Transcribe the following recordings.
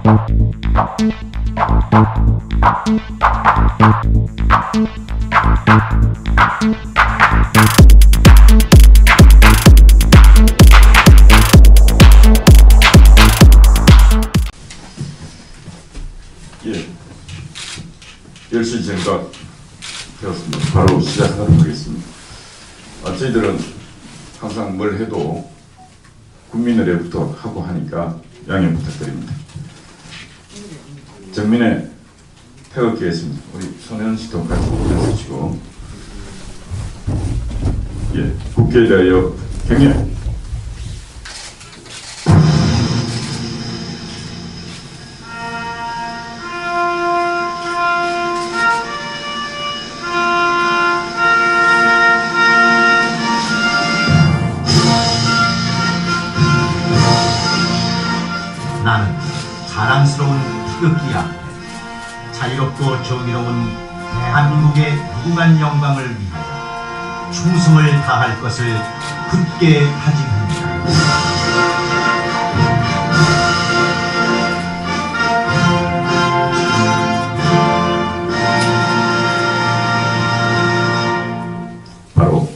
예, 10시 정각 되었습니다. 바로 시작하도록 하겠습니다. 저희들은 항상 뭘 해도 국민 의례부터 하고 하니까 양해 부탁드립니다. 정민의 태극기 있습니다. 우리 손혜원 씨도 같이 해주시고, 예, 국회에 대하여 경례. 나는 자랑스러운 태극기 앞에 자유롭고 정의로운 대한민국의 무궁한 영광을 위하여 충성을 다할 것을 굳게 다짐합니다. 바로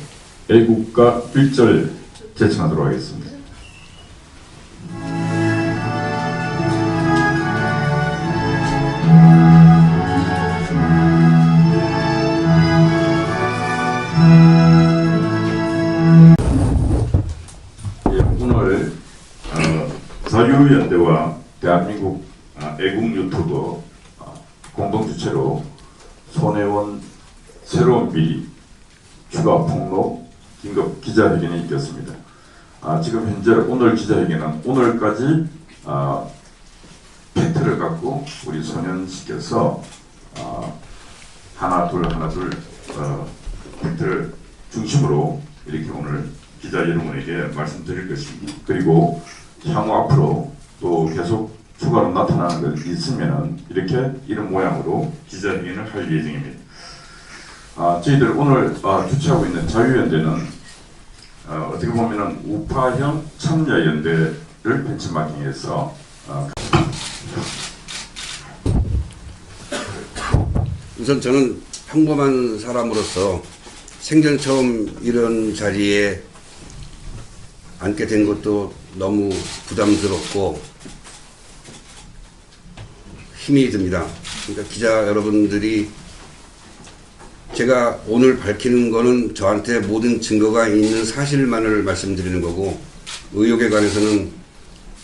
애국가 1절 제청하도록 하겠습니다. 오늘 자유연대와 대한민국 애국 유튜브 공동 주최로 손혜원 새로운 비리 추가 폭로 긴급 기자회견이 있겠습니다. 지금 현재 오늘 기자회견은 오늘까지 팩트를 갖고 우리 손혜원 씨께서 하나 둘 팩트를 중심으로 이렇게 오늘 기자 여러분에게 말씀드릴 것입니다. 그리고 향후 앞으로 또 계속 추가로 나타나는 것이 있으면 이렇게 이런 모양으로 기자회견을 할 예정입니다. 저희들 오늘 주최하고 있는 자유연대는 어떻게 보면은 우파형 참여연대를 벤치마킹해서 우선 저는 평범한 사람으로서 생전 처음 이런 자리에 앉게 된 것도 너무 부담스럽고 힘이 듭니다. 그러니까 기자 여러분들이 제가 오늘 밝히는 거는 저한테 모든 증거가 있는 사실만을 말씀드리는 거고, 의혹에 관해서는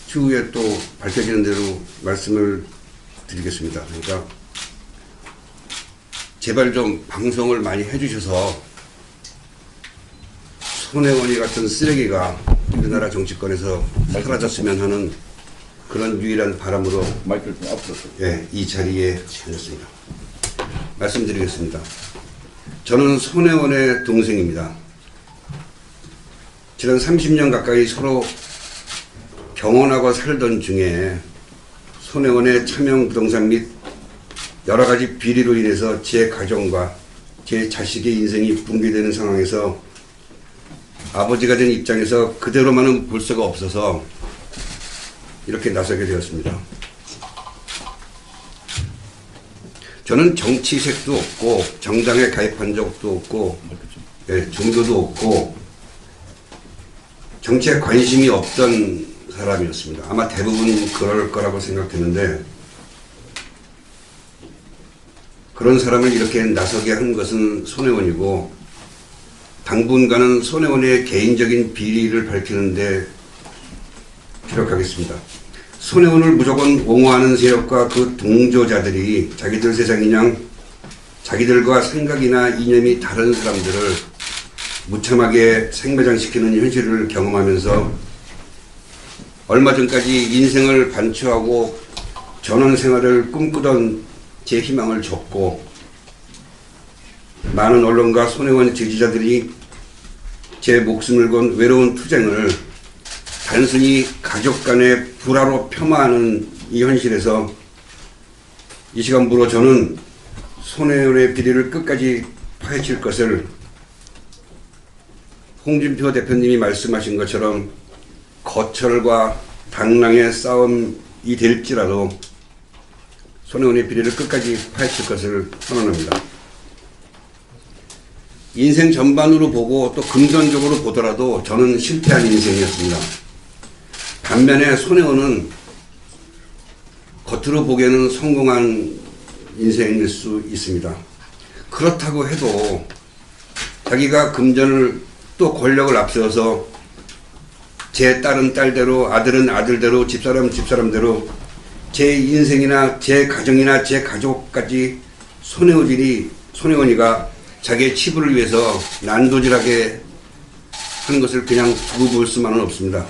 추후에 또 밝혀지는 대로 말씀을 드리겠습니다. 그러니까 제발 좀 방송을 많이 해주셔서 손혜원이 같은 쓰레기가 우리나라 정치권에서 사라졌으면 하는 그런 유일한 바람으로 이 자리에 앉았습니다. 말씀드리겠습니다. 저는 손혜원의 동생입니다. 지난 30년 가까이 서로 경혼하고 살던 중에 손혜원의 차명부동산 및 여러 가지 비리로 인해서 제 가정과 제 자식의 인생이 붕괴되는 상황에서 아버지가 된 입장에서 그대로만은 볼 수가 없어서 이렇게 나서게 되었습니다. 저는 정치색도 없고 정당에 가입한 적도 없고 종교도 없고 정치에 관심이 없던 사람이었습니다. 아마 대부분 그럴 거라고 생각했는데 그런 사람을 이렇게 나서게 한 것은 손혜원이고 당분간은 손혜원의 개인적인 비리를 밝히는데 피력하겠습니다. 손혜원을 무조건 옹호하는 세력과 그 동조자들이 자기들 세상이냥 자기들과 생각이나 이념이 다른 사람들을 무참하게 생매장시키는 현실을 경험하면서 얼마 전까지 인생을 반추하고 전원 생활을 꿈꾸던 제 희망을 접고 많은 언론과 손혜원 지지자들이 제 목숨을 건 외로운 투쟁을 단순히 가족 간의 불화로 폄하하는 이 현실에서 이 시간부로 저는 손혜원의 비리를 끝까지 파헤칠 것을 홍준표 대표님이 말씀하신 것처럼 거철과 당랑의 싸움이 될지라도 손혜원의 비리를 끝까지 파헤칠 것을 선언합니다. 인생 전반으로 보고 또 금전적으로 보더라도 저는 실패한 인생이었습니다. 반면에 손혜원은 겉으로 보기에는 성공한 인생일 수 있습니다. 그렇다고 해도 자기가 금전을 또 권력을 앞세워서 제 딸은 딸대로, 아들은 아들대로, 집사람은 집사람대로 제 인생이나 제 가정이나 제 가족까지 손혜원이가 자기의 치부를 위해서 난도질하게 하는 것을 그냥 두고 볼 수만은 없습니다.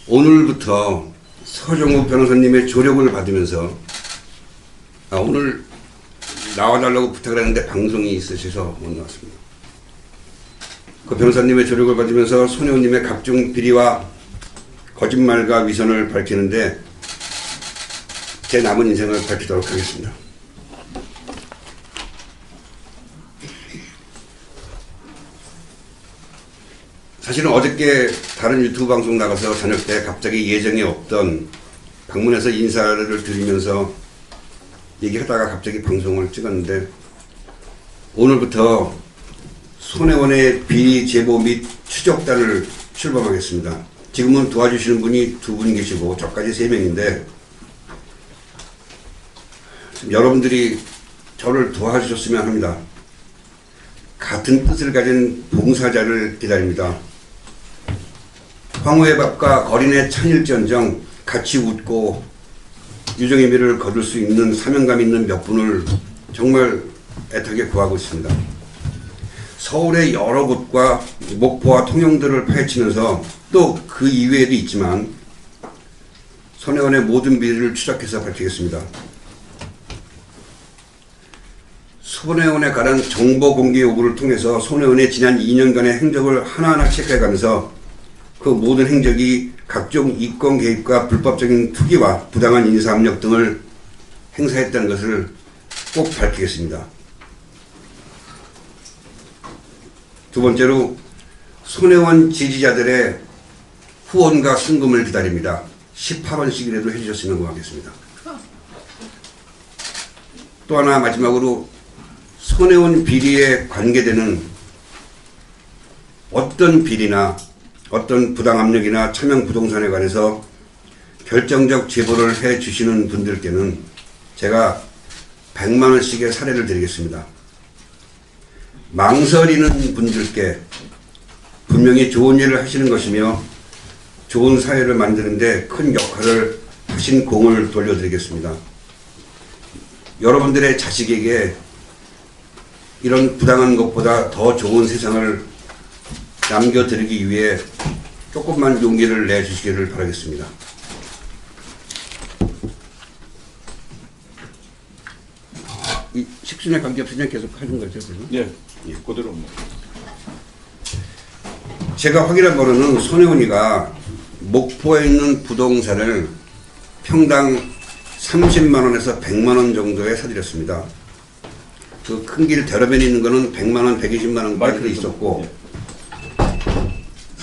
오늘부터 서정우 변호사님의 조력을 받으면서 오늘 나와달라고 부탁을 했는데 방송이 있으셔서 못 나왔습니다. 그 변호사님의 조력을 받으면서 손혜원님의 각종 비리와 거짓말과 위선을 밝히는데 제 남은 인생을 밝히도록 하겠습니다. 사실은 어저께 다른 유튜브 방송 나가서 저녁 때 갑자기 예정에 없던 방문해서 인사를 드리면서 얘기하다가 갑자기 방송을 찍었는데 오늘부터 손혜원의 비리 제보 및 추적단을 출범하겠습니다. 지금은 도와주시는 분이 2분 계시고 저까지 3명인데 여러분들이 저를 도와주셨으면 합니다. 같은 뜻을 가진 봉사자를 기다립니다. 황후의 밥과 어린애 천일전정 같이 웃고 유정의 미를 거둘 수 있는 사명감 있는 몇 분을 정말 애타게 구하고 있습니다. 서울의 여러 곳과 목포와 통영들을 파헤치면서 또 그 이외에도 있지만 손혜원의 모든 비리를 추적해서 밝히겠습니다. 손혜원에 관한 정보 공개 요구를 통해서 손혜원의 지난 2년간의 행적을 하나하나 체크해가면서 그 모든 행적이 각종 이권 개입과 불법적인 투기와 부당한 인사압력 등을 행사했다는 것을 꼭 밝히겠습니다. 두 번째로 손혜원 지지자들의 후원과 순금을 기다립니다. 18원씩이라도 해주셨으면 고맙겠습니다. 또 하나 마지막으로 손혜원 비리에 관계되는 어떤 비리나 어떤 부당압력이나 차명 부동산에 관해서 결정적 제보를 해주시는 분들께는 제가 100만원씩의 사례를 드리겠습니다. 망설이는 분들께 분명히 좋은 일을 하시는 것이며 좋은 사회를 만드는데 큰 역할을 하신 공을 돌려드리겠습니다. 여러분들의 자식에게 이런 부당한 것보다 더 좋은 세상을 남겨드리기 위해 조금만 용기를 내주시기를 바라겠습니다. 이 식순에 관계없이 계속 하는 거죠? 예, 그대로. 제가 확인한 바로는 손혜원이가 목포에 있는 부동산을 평당 30만원에서 100만원 정도에 사들였습니다. 그 큰 길 대로변에 있는 거는 100만원, 120만원까지 있었고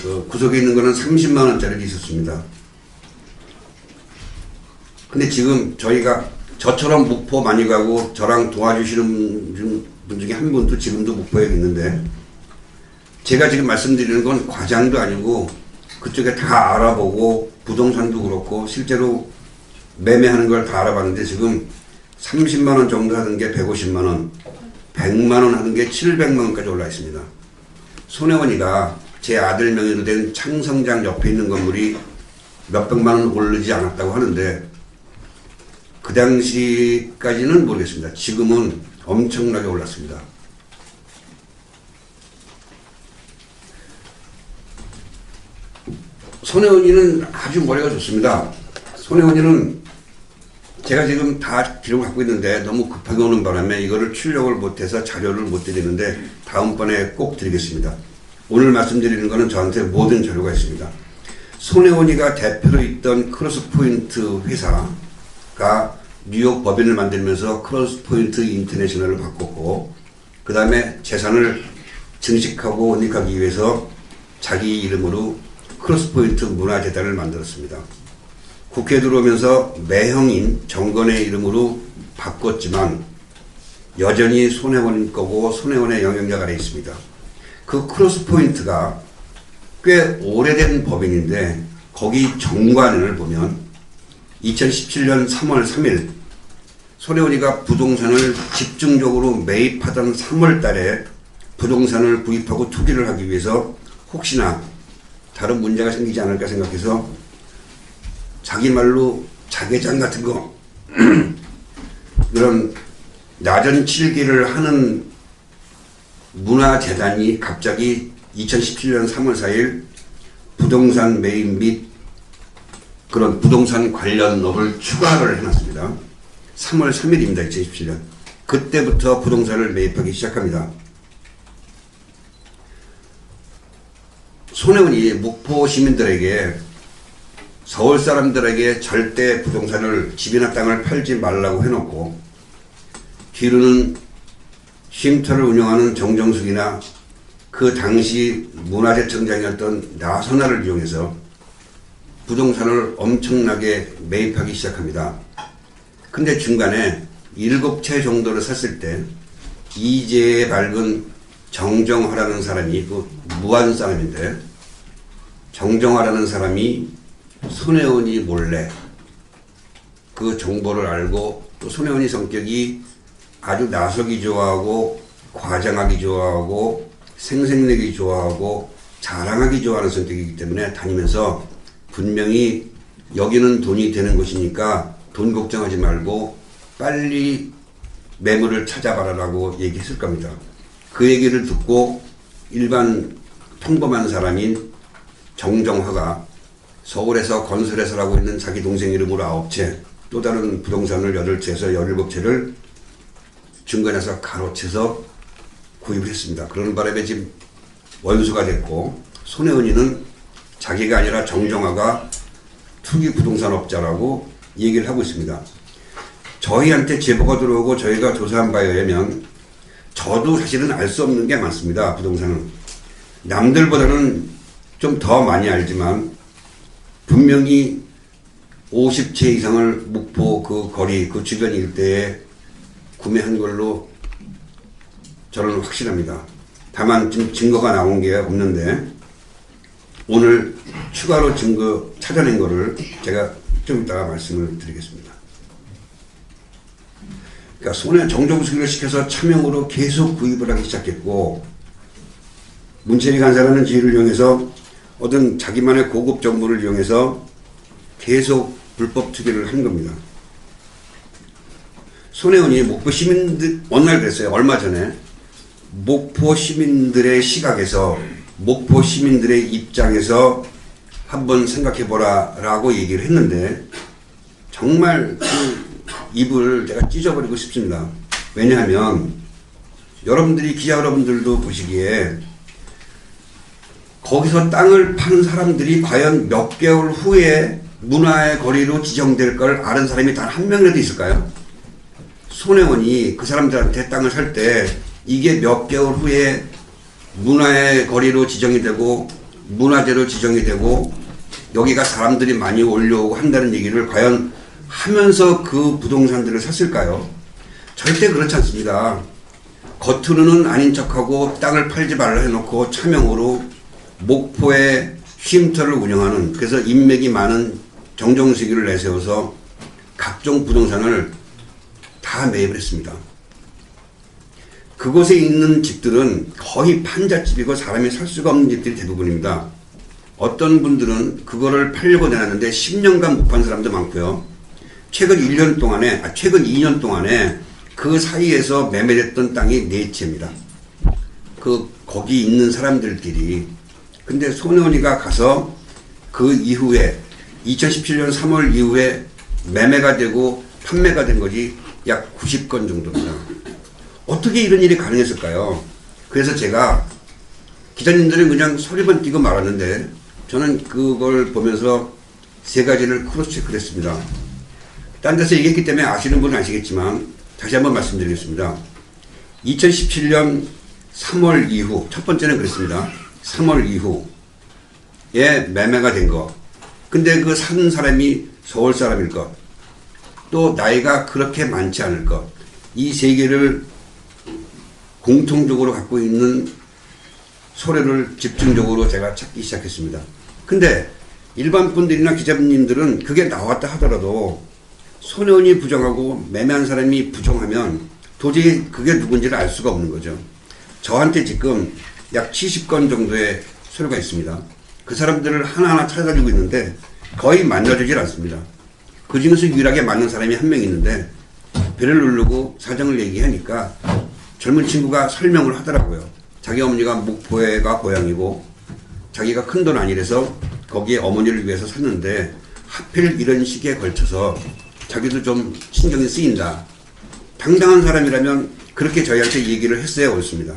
그 구석에 있는 거는 30만원짜리도 있었습니다. 근데 지금 저희가 저처럼 목포 많이 가고 저랑 도와주시는 분 중에 한 분도 지금도 목포에 있는데 제가 지금 말씀드리는 건 과장도 아니고 그쪽에 다 알아보고 부동산도 그렇고 실제로 매매하는 걸 다 알아봤는데 지금 30만원 정도 하는 게 150만원, 100만원 하는 게 700만원까지 올라 있습니다. 손혜원이가 제 아들 명의로 된 창성장 옆에 있는 건물이 몇백만원 오르지 않았다고 하는데 그 당시까지는 모르겠습니다. 지금은 엄청나게 올랐습니다. 손혜원이는 아주 머리가 좋습니다. 손혜원이는 제가 지금 다 기록을 갖고 있는데 너무 급하게 오는 바람에 이거를 출력을 못해서 자료를 못 드리는데 다음번에 꼭 드리겠습니다. 오늘 말씀드리는 거는 저한테 모든 자료가 있습니다. 손혜원이가 대표로 있던 크로스포인트 회사가 뉴욕 법인을 만들면서 크로스포인트 인터내셔널을 바꿨고 그 다음에 재산을 증식하고 은닉하기 위해서 자기 이름으로 크로스포인트 문화재단을 만들었습니다. 국회 들어오면서 매형인 정건의 이름으로 바꿨지만 여전히 손혜원 거고 손혜원의 영향력 아래 있습니다. 그 크로스 포인트가 꽤 오래된 법인인데 거기 정관을 보면 2017년 3월 3일 손혜원이가 부동산을 집중적으로 매입하던 3월 달에 부동산을 구입하고 투기를 하기 위해서 혹시나 다른 문제가 생기지 않을까 생각해서 자기 말로 자개장 같은 거 그런 나전 칠기를 하는 문화재단이 갑자기 2017년 3월 4일 부동산 매입 및 그런 부동산 관련 업을 추가를 해놨습니다. 3월 3일입니다. 2017년. 그때부터 부동산을 매입하기 시작합니다. 손혜원이 목포 시민들에게 서울 사람들에게 절대 부동산을 집이나 땅을 팔지 말라고 해놓고 뒤로는 쉼터를 운영하는 정정숙이나 그 당시 문화재청장이었던 나선아를 이용해서 부동산을 엄청나게 매입하기 시작합니다. 근데 중간에 7채 정도를 샀을 때 이재에 밝은 정정화라는 사람이 그 무한 사람인데 정정화라는 사람이 손혜원이 몰래 그 정보를 알고 또 손혜원이 성격이 아주 나서기 좋아하고 과장하기 좋아하고 생색내기 좋아하고 자랑하기 좋아하는 성격이기 때문에 다니면서 분명히 여기는 돈이 되는 곳이니까 돈 걱정하지 말고 빨리 매물을 찾아봐라라고 얘기했을 겁니다. 그 얘기를 듣고 일반 평범한 사람인 정정화가 서울에서 건설회사라고 있는 자기 동생 이름으로 9채 또 다른 부동산을 8채에서 17채를 중간에서 가로채서 구입을 했습니다. 그러는 바람에 지금 원수가 됐고 손혜원이는 자기가 아니라 정정화가 투기 부동산업자라고 얘기를 하고 있습니다. 저희한테 제보가 들어오고 저희가 조사한 바에 의하면 저도 사실은 알 수 없는 게 많습니다. 부동산은. 남들보다는 좀 더 많이 알지만 분명히 50채 이상을 목포 그 거리 그 주변 일대에 구매한 걸로 저는 확신합니다. 다만 지금 증거가 나온 게 없는데 오늘 추가로 증거 찾아낸 거를 제가 좀 이따가 말씀을 드리겠습니다. 그러니까 손에 정정수기를 시켜서 차명으로 계속 구입을 하기 시작했고 문체리 간사라는 지위를 이용해서 얻은 자기만의 고급 정보를 이용해서 계속 불법 투기를 한 겁니다. 손혜원이 목포 시민들 어느 날 그랬어요. 얼마 전에 목포 시민들의 시각에서 목포 시민들의 입장에서 한번 생각해보라 라고 얘기를 했는데 정말 그 입을 제가 찢어버리고 싶습니다. 왜냐하면 여러분들이 기자 여러분들도 보시기에 거기서 땅을 파는 사람들이 과연 몇 개월 후에 문화의 거리로 지정될 걸 아는 사람이 단 한 명이라도 있을까요? 손혜원이 그 사람들한테 땅을 살 때 이게 몇 개월 후에 문화의 거리로 지정이 되고 문화재로 지정이 되고 여기가 사람들이 많이 올려오고 한다는 얘기를 과연 하면서 그 부동산들을 샀을까요? 절대 그렇지 않습니다. 겉으로는 아닌 척하고 땅을 팔지 말라 해놓고 차명으로 목포에 쉼터를 운영하는 그래서 인맥이 많은 정정수기를 내세워서 각종 부동산을 다 매입을 했습니다. 그곳에 있는 집들은 거의 판잣집이고 사람이 살 수가 없는 집들이 대부분입니다. 어떤 분들은 그거를 팔려고 내놨는데 10년간 못 판 사람도 많고요. 최근 2년 동안에 그 사이에서 매매됐던 땅이 4채입니다. 거기 있는 사람들끼리. 근데 손혜원이가 가서 그 이후에 2017년 3월 이후에 매매가 되고 판매가 된 것이 약 90건 정도입니다. 어떻게 이런 일이 가능했을까요? 그래서 제가 기자님들은 그냥 소리만 띄고 말았는데 저는 그걸 보면서 3가지를 크로스 체크를 했습니다. 딴 데서 얘기했기 때문에 아시는 분은 아시겠지만 다시 한번 말씀드리겠습니다. 2017년 3월 이후 첫 번째는 그랬습니다. 3월 이후에 매매가 된 거. 근데 그 산 사람이 서울 사람일 것, 또 나이가 그렇게 많지 않을 것, 이 세 개를 공통적으로 갖고 있는 소래를 집중적으로 제가 찾기 시작했습니다. 근데 일반 분들이나 기자님들은 그게 나왔다 하더라도 손혜원이 부정하고 매매한 사람이 부정하면 도저히 그게 누군지를 알 수가 없는 거죠. 저한테 지금 약 70건 정도의 서류가 있습니다. 그 사람들을 하나하나 찾아가지고 있는데 거의 만나주질 않습니다. 그 중에서 유일하게 맞는 사람이 한 명 있는데 배를 누르고 사정을 얘기하니까 젊은 친구가 설명을 하더라고요. 자기 어머니가 목포가 고향이고 자기가 큰돈 아니래서 거기에 어머니를 위해서 샀는데 하필 이런 시기에 걸쳐서 자기도 좀 신경이 쓰인다. 당당한 사람이라면 그렇게 저희한테 얘기를 했어야 옳습니다.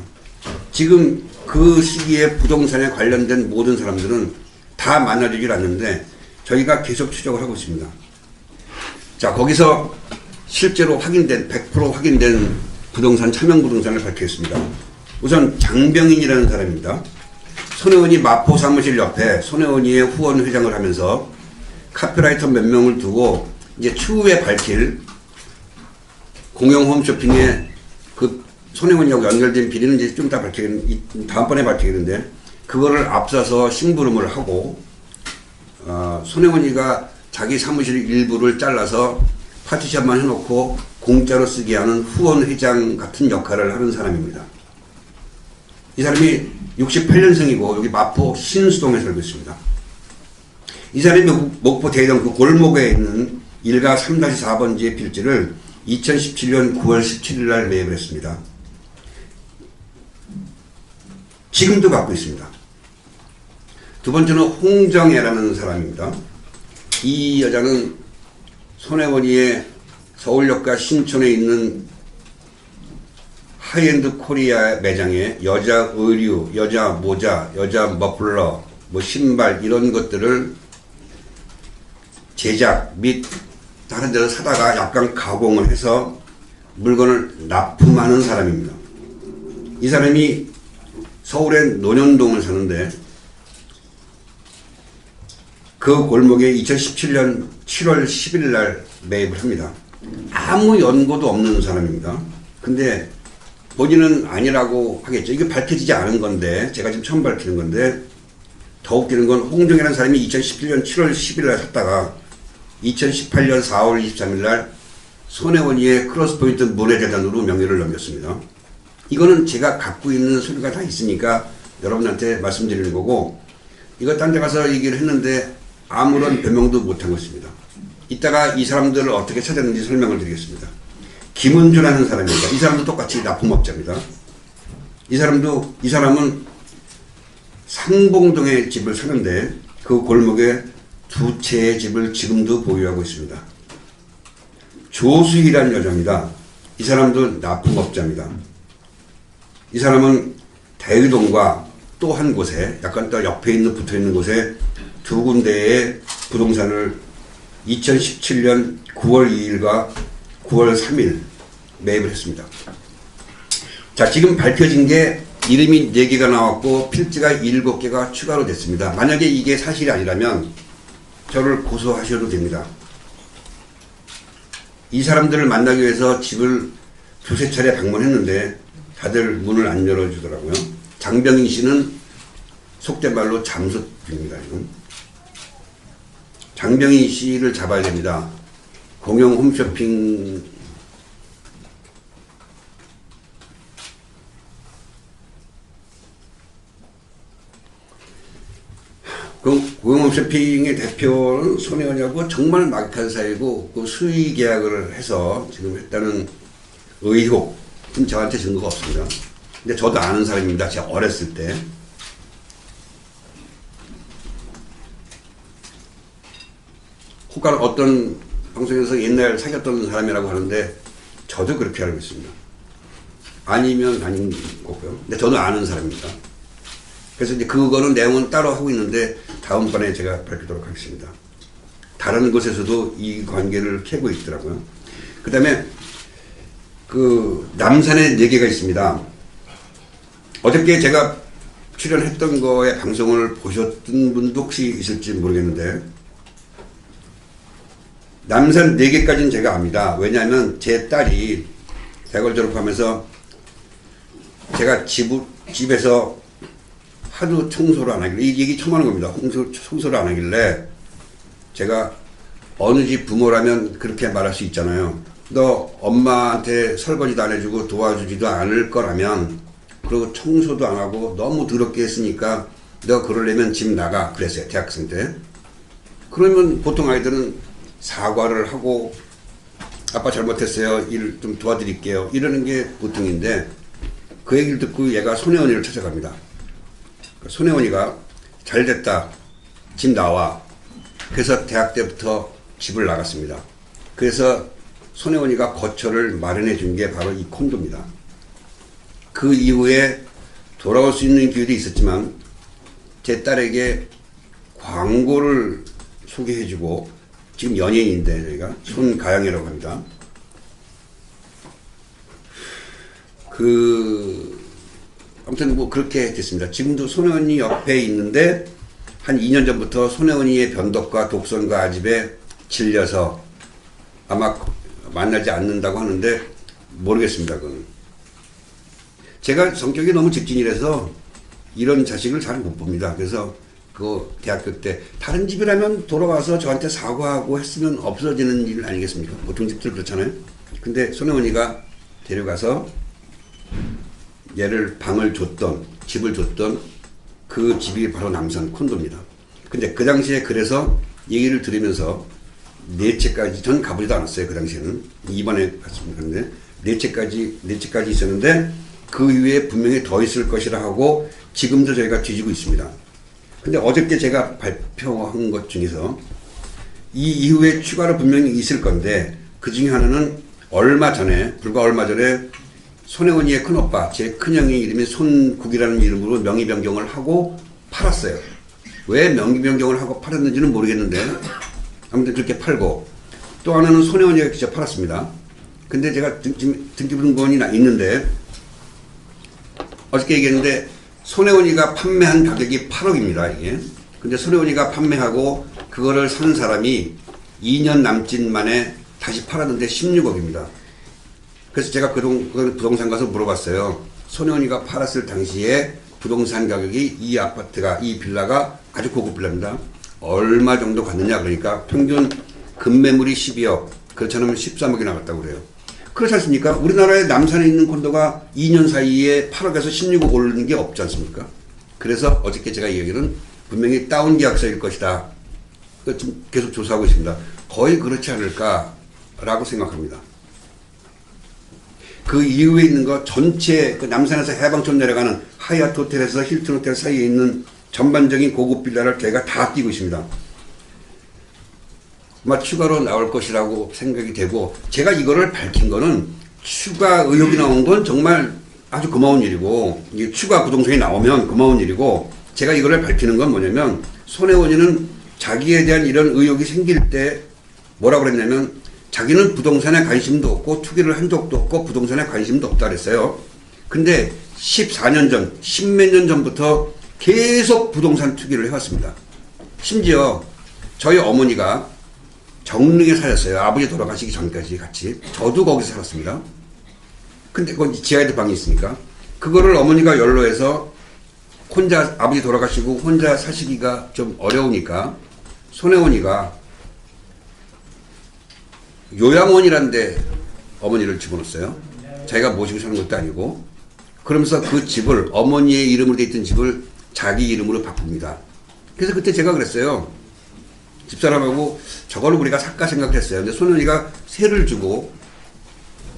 지금 그 시기에 부동산에 관련된 모든 사람들은 다 만나주질 않는데 저희가 계속 추적을 하고 있습니다. 자, 거기서 실제로 확인된 100% 확인된 부동산 차명 부동산을 밝히겠습니다. 우선 장병인이라는 사람입니다. 손혜원이 마포 사무실 옆에 손혜원이의 후원 회장을 하면서 카피라이터 몇 명을 두고 이제 추후에 밝힐 공영 홈쇼핑에 그 손혜원이하고 연결된 비리는 이제 좀 이따 다음번에 밝히겠는데 그거를 앞서서 심부름을 하고 손혜원이가 자기 사무실 일부를 잘라서 파티션만 해놓고 공짜로 쓰게 하는 후원 회장 같은 역할을 하는 사람입니다. 이 사람이 68년생이고 여기 마포 신수동에 살고 있습니다. 이 사람이 목포 대전 그 골목에 있는 일가 3-4번지의 필지를 2017년 9월 17일 날 매입을 했습니다. 지금도 갖고 있습니다. 두 번째는 홍정애라는 사람입니다. 이 여자는 손혜원이의 서울역과 신촌에 있는 하이엔드 코리아 매장에 여자 의류, 여자 모자, 여자 머플러, 뭐 신발 이런 것들을 제작 및 다른 데서 사다가 약간 가공을 해서 물건을 납품하는 사람입니다. 이 사람이 서울의 논현동을 사는데 그 골목에 2017년 7월 10일 날 매입을 합니다. 아무 연고도 없는 사람입니다. 근데 본인은 아니라고 하겠죠. 이게 밝혀지지 않은 건데 제가 지금 처음 밝히는 건데 더 웃기는 건 홍정이라는 사람이 2017년 7월 10일 날 샀다가 2018년 4월 23일 날 손혜원이의 크로스포인트 문화재단으로 명예를 넘겼습니다. 이거는 제가 갖고 있는 서류가 다 있으니까 여러분한테 말씀드리는 거고 이거 딴 데 가서 얘기를 했는데 아무런 변명도 못한 것입니다. 이따가 이 사람들을 어떻게 찾았는지 설명을 드리겠습니다. 김은주라는 사람입니다. 이 사람도 똑같이 납품업자입니다. 이 사람은 상봉동에 집을 사는데 그 골목에 두 채의 집을 지금도 보유하고 있습니다. 조수희라는 여자입니다. 이 사람도 납품업자입니다. 이 사람은 대의동과 또 한 곳에 약간 더 옆에 있는 붙어 있는 곳에 두 군데의 부동산을 2017년 9월 2일과 9월 3일 매입을 했습니다. 자, 지금 밝혀진 게 이름이 4개가 나왔고 필지가 7개가 추가로 됐습니다. 만약에 이게 사실이 아니라면 저를 고소하셔도 됩니다. 이 사람들을 만나기 위해서 집을 두세 차례 방문했는데 다들 문을 안 열어주더라고요. 장병인 씨는 속된 말로 잠수 중입니다. 지금. 장병인 씨를 잡아야 됩니다. 공영 홈쇼핑 그 공영 홈쇼핑의 대표는 손혜원이하고 정말 막한 사이고 그 수의 계약을 해서 지금 했다는 의혹 저한테 증거가 없습니다. 근데 저도 아는 사람입니다. 제가 어렸을 때. 혹은 어떤 방송에서 옛날 사귀었던 사람이라고 하는데 저도 그렇게 알고 있습니다. 아니면 아닌 거고요. 근데 저도 아는 사람입니다. 그래서 이제 그거는 내용은 따로 하고 있는데 다음번에 제가 밝히도록 하겠습니다. 다른 곳에서도 이 관계를 캐고 있더라고요. 그 다음에 그 남산에 4개가 있습니다. 어저께 제가 출연했던 거에 방송을 보셨던 분도 혹시 있을지 모르겠는데 남산 4개까지는 제가 압니다. 왜냐하면 제 딸이 대학을 졸업하면서 제가 집에서 하도 청소를 안 하길래, 이 얘기 처음 하는 겁니다. 청소를 안 하길래 제가 어느 집 부모라면 그렇게 말할 수 있잖아요. 너 엄마한테 설거지도 안 해주고 도와주지도 않을 거라면, 그리고 청소도 안 하고 너무 더럽게 했으니까 너 그러려면 집 나가 그랬어요. 대학생 때. 그러면 보통 아이들은 사과를 하고 아빠 잘못했어요. 일 좀 도와드릴게요. 이러는 게 보통인데, 그 얘기를 듣고 얘가 손혜원이를 찾아갑니다. 손혜원이가 잘됐다. 집 나와. 그래서 대학 때부터 집을 나갔습니다. 그래서 손혜원이가 거처를 마련해 준 게 바로 이 콘도입니다. 그 이후에 돌아올 수 있는 기회도 있었지만 제 딸에게 광고를 소개해주고, 지금 연예인인데 저희가 손가영이라고 합니다. 아무튼 뭐 그렇게 됐습니다. 지금도 손혜원이 옆에 있는데 한 2년 전부터 손혜원이의 변덕과 독선과 아집에 질려서 아마 만나지 않는다고 하는데 모르겠습니다. 그건 제가 성격이 너무 직진이라서 이런 자식을 잘 못 봅니다. 그래서 그 대학교 때 다른 집이라면 돌아와서 저한테 사과하고 했으면 없어지는 일 아니겠습니까? 보통 집들 그렇잖아요. 근데 손혜원이가 데려가서 얘를 방을 줬던, 집을 줬던 그 집이 바로 남산 콘도입니다. 근데 그 당시에 그래서 얘기를 들으면서 4채까지, 전 가보지도 않았어요. 그 당시에는. 이번에 갔습니다. 그런데 4채까지 있었는데 그 위에 분명히 더 있을 것이라 하고 지금도 저희가 뒤지고 있습니다. 근데 어저께 제가 발표한 것 중에서 이 이후에 추가로 분명히 있을 건데, 그 중에 하나는 불과 얼마 전에 손혜원이의 큰오빠, 제 큰형의 이름이 손국이라는 이름으로 명의 변경을 하고 팔았어요. 왜 명의 변경을 하고 팔았는지는 모르겠는데 아무튼 그렇게 팔고, 또 하나는 손혜원이가 직접 팔았습니다. 근데 제가 등기부등본이 있는데 어저께 얘기했는데 손혜원이가 판매한 가격이 8억입니다. 이게. 근데 손혜원이가 판매하고 그거를 산 사람이 2년 남짓 만에 다시 팔았는데 16억입니다. 그래서 제가 그 부동산 가서 물어봤어요. 손혜원이가 팔았을 당시에 부동산 가격이 이 아파트가, 이 빌라가 아주 고급 빌라입니다. 얼마 정도 갔느냐. 그러니까 평균 금매물이 12억, 그렇지 않으면 13억이 나갔다고 그래요. 그렇지 않습니까? 우리나라의 남산에 있는 콘도가 2년 사이에 8억에서 16억 오르는 게 없지 않습니까? 그래서 어저께 제가 얘기는 분명히 다운 계약서일 것이다. 지금 계속 조사하고 있습니다. 거의 그렇지 않을까라고 생각합니다. 그 이후에 있는 거 전체, 그 남산에서 해방촌 내려가는 하얏트 호텔에서 힐튼 호텔 사이에 있는 전반적인 고급 빌라를 저희가 다 띄고 있습니다. 아마 추가로 나올 것이라고 생각이 되고, 제가 이거를 밝힌 거는 추가 의혹이 나온 건 정말 아주 고마운 일이고, 이게 추가 부동산이 나오면 고마운 일이고, 제가 이거를 밝히는 건 뭐냐면, 손혜원이는 자기에 대한 이런 의혹이 생길 때 뭐라고 그랬냐면, 자기는 부동산에 관심도 없고 투기를 한 적도 없고 부동산에 관심도 없다 그랬어요. 근데 14년 전, 10몇 년 전부터 계속 부동산 투기를 해왔습니다. 심지어 저희 어머니가 정릉에 살았어요. 아버지 돌아가시기 전까지 같이. 저도 거기서 살았습니다. 근데 거기 지하에도 방이 있으니까. 그거를 어머니가 연로해서 혼자, 아버지 돌아가시고 혼자 사시기가 좀 어려우니까 손혜원이가 요양원이라는 데 어머니를 집어넣었어요. 자기가 모시고 사는 것도 아니고. 그러면서 그 집을, 어머니의 이름으로 돼 있던 집을 자기 이름으로 바꿉니다. 그래서 그때 제가 그랬어요. 집사람하고 저걸로 우리가 살까 생각했어요. 근데 손현이가 세를 주고,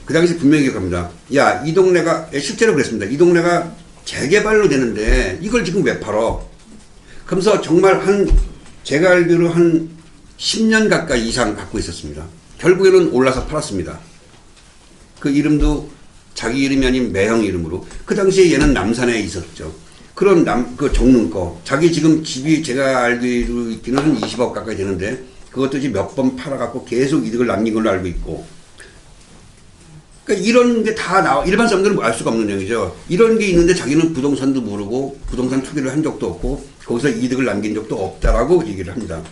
그 당시 분명히 기억합니다. 야, 이 동네가, 실제로 그랬습니다. 이 동네가 재개발로 되는데 이걸 지금 왜 팔어? 그러면서 정말 제가 알기로 한 10년 가까이 이상 갖고 있었습니다. 결국에는 올라서 팔았습니다. 그 이름도 자기 이름이 아닌 매형 이름으로. 그 당시에 얘는 남산에 있었죠. 그런 그 정릉 거. 자기 지금 집이 제가 알기로 있기는 한 20억 가까이 되는데, 그것도 이제 몇 번 팔아갖고 계속 이득을 남긴 걸로 알고 있고. 그러니까 이런 게 다 일반 사람들은 알 수가 없는 얘기죠. 이런 게 있는데 자기는 부동산도 모르고, 부동산 투기를 한 적도 없고, 거기서 이득을 남긴 적도 없다라고 얘기를 합니다.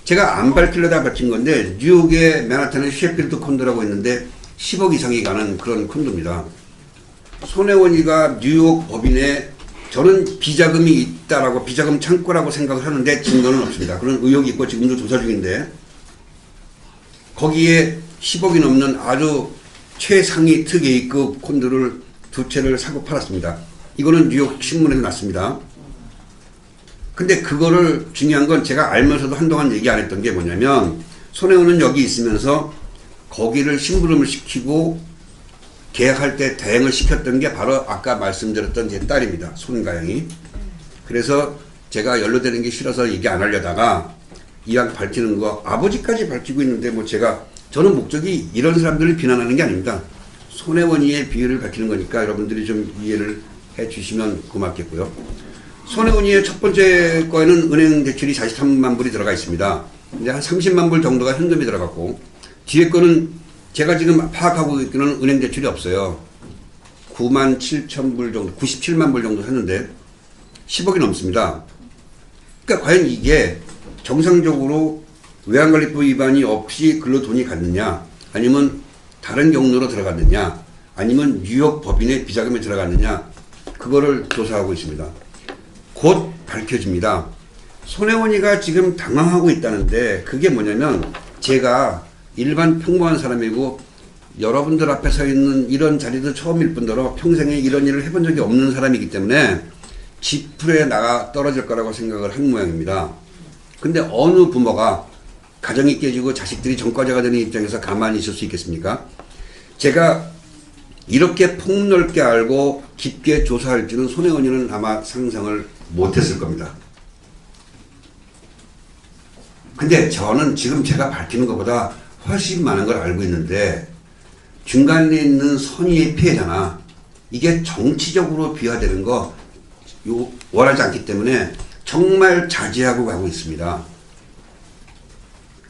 제가 안 밝히려다 밝힌 건데 뉴욕의 맨하탄에 셰필드 콘도라고 있는데 10억 이상이 가는 그런 콘도입니다. 손혜원이가 뉴욕 법인에 저는 비자금이 있다라고 비자금 창고라고 생각을 하는데 증거는 없습니다. 그런 의혹이 있고 지금도 조사 중인데 거기에 10억이 넘는 아주 최상위 특A급 콘도를 두 채를 사고 팔았습니다. 이거는 뉴욕 신문에도 났습니다. 근데 그거를 중요한 건 제가 알면서도 한동안 얘기 안 했던 게 뭐냐면 손혜원은 여기 있으면서 거기를 심부름을 시키고 계약할 때 대행을 시켰던 게 바로 아까 말씀드렸던 제 딸입니다. 손가영이. 그래서 제가 연루되는 게 싫어서 얘기 안 하려다가 이왕 밝히는 거 아버지까지 밝히고 있는데 뭐 저는 목적이 이런 사람들을 비난하는 게 아닙니다. 손혜원이의 비율을 밝히는 거니까 여러분들이 좀 이해를 해 주시면 고맙겠고요. 손혜원이의 첫 번째 거에는 은행 대출이 43만 불이 들어가 있습니다. 이제 한 30만 불 정도가 현금이 들어갔고 뒤에 거는 제가 지금 파악하고 있기는 은행 대출이 없어요. 9만 7천 불 정도, 97만 불 정도 했는데 10억이 넘습니다. 그러니까 과연 이게 정상적으로 외환관리법 위반이 없이 글로 돈이 갔느냐, 아니면 다른 경로로 들어갔느냐, 아니면 뉴욕 법인의 비자금에 들어갔느냐, 그거를 조사하고 있습니다. 곧 밝혀집니다. 손혜원이가 지금 당황하고 있다는데 그게 뭐냐면 제가 일반 평범한 사람이고 여러분들 앞에 서 있는 이런 자리도 처음일 뿐더러 평생에 이런 일을 해본 적이 없는 사람이기 때문에 지풀에 나가 떨어질 거라고 생각을 한 모양입니다. 근데 어느 부모가 가정이 깨지고 자식들이 전과자가 되는 입장에서 가만히 있을 수 있겠습니까? 제가 이렇게 폭넓게 알고 깊게 조사할 줄은 손혜원이는 아마 상상을 못했을 겁니다. 근데 저는 지금 제가 밝히는 것보다 훨씬 많은 걸 알고 있는데 중간에 있는 선의의 피해자나 이게 정치적으로 비화되는 거 원하지 않기 때문에 정말 자제하고 가고 있습니다.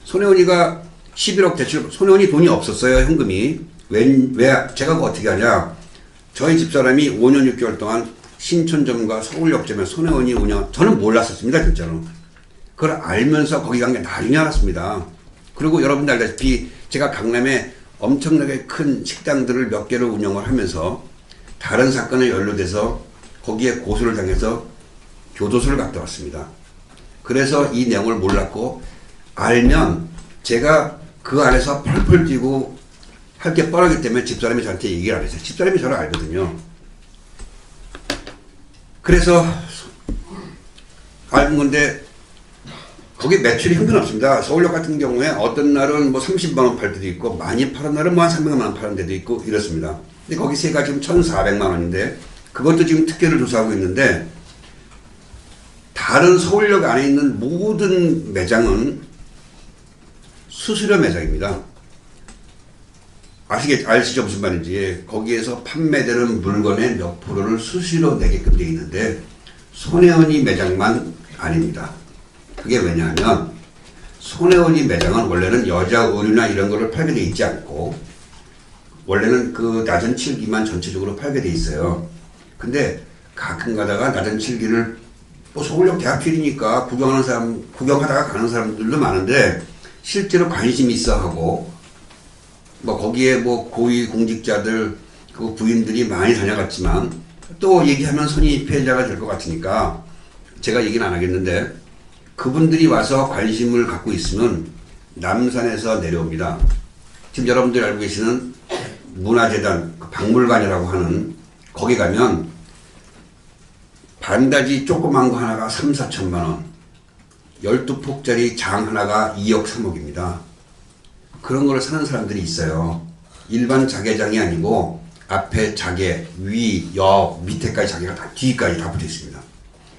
손혜원이가 11억 대출, 손혜원이 돈이 없었어요, 현금이. 왜 제가 그거 어떻게 하냐. 저희 집사람이 5년 6개월 동안 신촌점과 서울역점에 손혜원이 5년, 저는 몰랐었습니다, 진짜로. 그걸 알면서 거기 간 게 나중에 알았습니다. 그리고 여러분들 알다시피 제가 강남에 엄청나게 큰 식당들을 몇 개를 운영을 하면서 다른 사건에 연루돼서 거기에 고소를 당해서 교도소를 갔다 왔습니다. 그래서 이 내용을 몰랐고 알면 제가 그 안에서 펄펄 뛰고 할 게 뻔하기 때문에 집사람이 저한테 얘기를 안 했어요. 집사람이 저를 알거든요. 그래서 알는 건데 거기 매출이 형편없습니다. 서울역 같은 경우에 어떤 날은 뭐 30만 원 팔 때도 있고 많이 파는 날은 뭐 한 300만 원 파는 데도 있고 이렇습니다. 근데 거기 세가 지금 1,400만 원인데 그것도 지금 특혜를 조사하고 있는데 다른 서울역 안에 있는 모든 매장은 수수료 매장입니다. 아시죠 무슨 말인지. 거기에서 판매되는 물건의 몇 프로를 수수료 내게끔 되어 있는데 손혜원이 매장만 아닙니다. 그게 왜냐하면 손혜원이 매장은 원래는 여자 의류나 이런 거를 팔게 돼 있지 않고 원래는 그 낮은 칠기만 전체적으로 팔게 돼 있어요. 근데 가끔 가다가 낮은 칠기를 뭐 서울역 대학길이니까 구경하다가 가는 사람들도 많은데 실제로 관심이 있어 하고 뭐 거기에 뭐 고위 공직자들 그 부인들이 많이 다녀갔지만 또 얘기하면 손이 피해자가 될 것 같으니까 제가 얘기는 안 하겠는데 그분들이 와서 관심을 갖고 있으면 남산에서 내려옵니다. 지금 여러분들이 알고 계시는 문화재단 그 박물관이라고 하는 거기 가면 반다지 조그만 거 하나가 3, 4천만 원 12폭짜리 장 하나가 2억 3억입니다. 그런 거를 사는 사람들이 있어요. 일반 자개장이 아니고 앞에 자개, 위, 옆, 밑에까지 자개가 다 뒤까지 다 붙어 있습니다.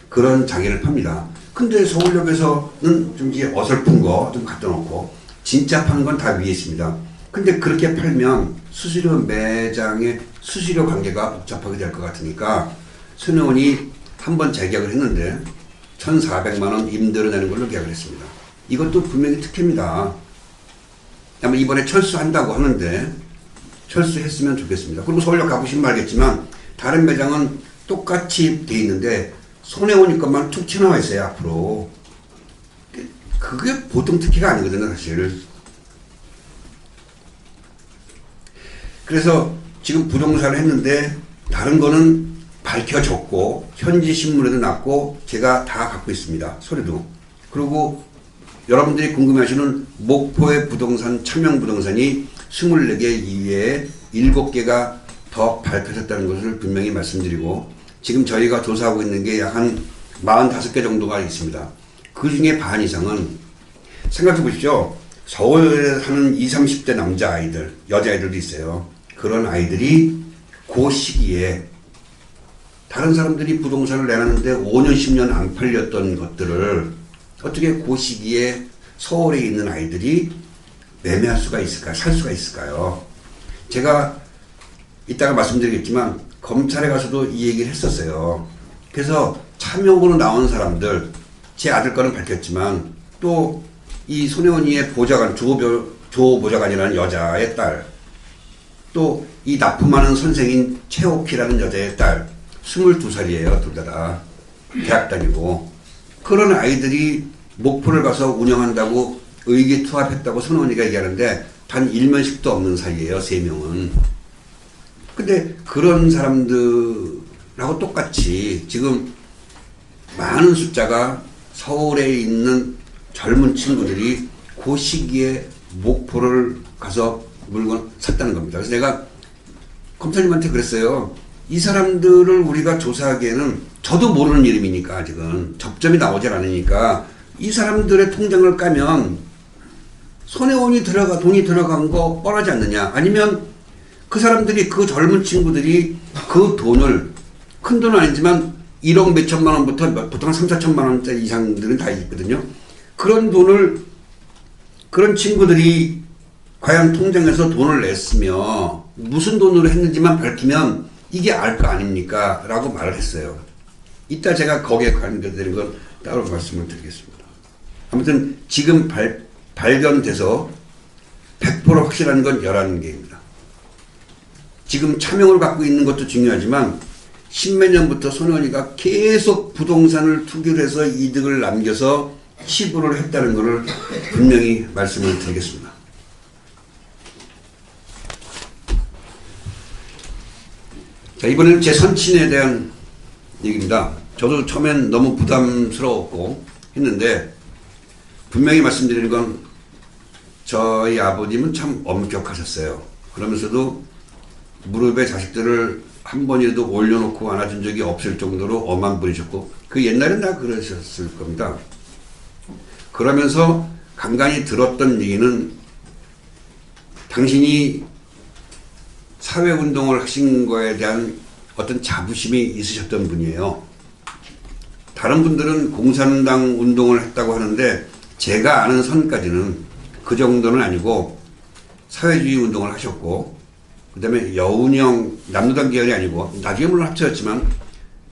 그런 자개를 팝니다. 근데 서울역에서는 좀 이제 어설픈 거 좀 갖다 놓고 진짜 파는 건 다 위에 있습니다. 근데 그렇게 팔면 수수료 매장의 수수료 관계가 복잡하게 될 것 같으니까 손혜원이 한번 재계약을 했는데 1,400만 원 임대료 내는 걸로 계약을 했습니다. 이것도 분명히 특혜입니다. 아마 이번에 철수한다고 하는데 철수했으면 좋겠습니다. 그리고 서울역 가보시면 알겠지만 다른 매장은 똑같이 돼 있는데 손혜원이 것만 툭 튀어나와 있어요. 앞으로 그게 보통 특혜가 아니거든요, 사실. 그래서 지금 부동산을 했는데 다른 거는 밝혀졌고 현지 신문에도 났고 제가 다 갖고 있습니다. 서류도. 그리고 여러분들이 궁금해하시는 목포의 부동산, 차명부동산이 24개 이외에 7개가 더 밝혀졌다는 것을 분명히 말씀드리고, 지금 저희가 조사하고 있는 게 약 한 45개 정도가 있습니다. 그 중에 반 이상은, 생각해 보십시오. 서울에 사는 20, 30대 남자아이들, 여자아이들도 있어요. 그런 아이들이 그 시기에 다른 사람들이 부동산을 내놨는데 5년, 10년 안 팔렸던 것들을 어떻게 그 시기에 서울에 있는 아이들이 매매할 수가 있을까요? 살 수가 있을까요? 제가 이따가 말씀드리겠지만 검찰에 가서도 이 얘기를 했었어요. 그래서 차명으로 나온 사람들, 제 아들 거는 밝혔지만 또 이 손혜원이의 보좌관, 조 보좌관이라는 여자의 딸, 또 이 납품하는 선생인 최옥희라는 여자의 딸, 22살이에요. 둘 다 대학 다니고. 그런 아이들이 목포를 가서 운영한다고 의기투합했다고 손혜원이가 얘기하는데 단 일면식도 없는 사이예요. 3명은. 근데 그런 사람들하고 똑같이 지금 많은 숫자가 서울에 있는 젊은 친구들이 그 시기에 목포를 가서 물건 샀다는 겁니다. 그래서 내가 검사님한테 그랬어요. 이 사람들을 우리가 조사하기에는 저도 모르는 이름이니까 아직은 접점이 나오질 않으니까 이 사람들의 통장을 까면 손혜원이 돈이 들어간 거 뻔하지 않느냐. 아니면 그 사람들이, 그 젊은 친구들이 그 돈을, 큰 돈은 아니지만 1억 몇천만 원부터 보통 3, 4천만 원짜리 이상들은 다 있거든요. 그런 돈을, 그런 친구들이 과연 통장에서 돈을 냈으며 무슨 돈으로 했는지만 밝히면 이게 알 거 아닙니까? 라고 말을 했어요. 이따 제가 거기에 관계되는 건 따로 말씀을 드리겠습니다. 아무튼 지금 발견돼서 100% 확실한 건 11개입니다. 지금 차명을 갖고 있는 것도 중요하지만 십몇 년부터 손혜원이가 계속 부동산을 투기를 해서 이득을 남겨서 시부를 했다는 것을 분명히 말씀을 드리겠습니다. 자, 이번에는 제 선친에 대한 얘기입니다. 저도 처음엔 너무 부담스러웠고 했는데 분명히 말씀드리는 건 저희 아버님은 참 엄격하셨어요. 그러면서도 무릎에 자식들을 한 번이라도 올려놓고 안아준 적이 없을 정도로 엄한 분이셨고, 그 옛날엔 다 그러셨을 겁니다. 그러면서 간간히 들었던 얘기는 당신이 사회운동을 하신 거에 대한 어떤 자부심이 있으셨던 분이에요. 다른 분들은 공산당 운동을 했다고 하는데 제가 아는 선까지는 그 정도는 아니고 사회주의 운동을 하셨고, 그 다음에 여운형, 남로당 계열이 아니고 나중에 물론 합쳐졌지만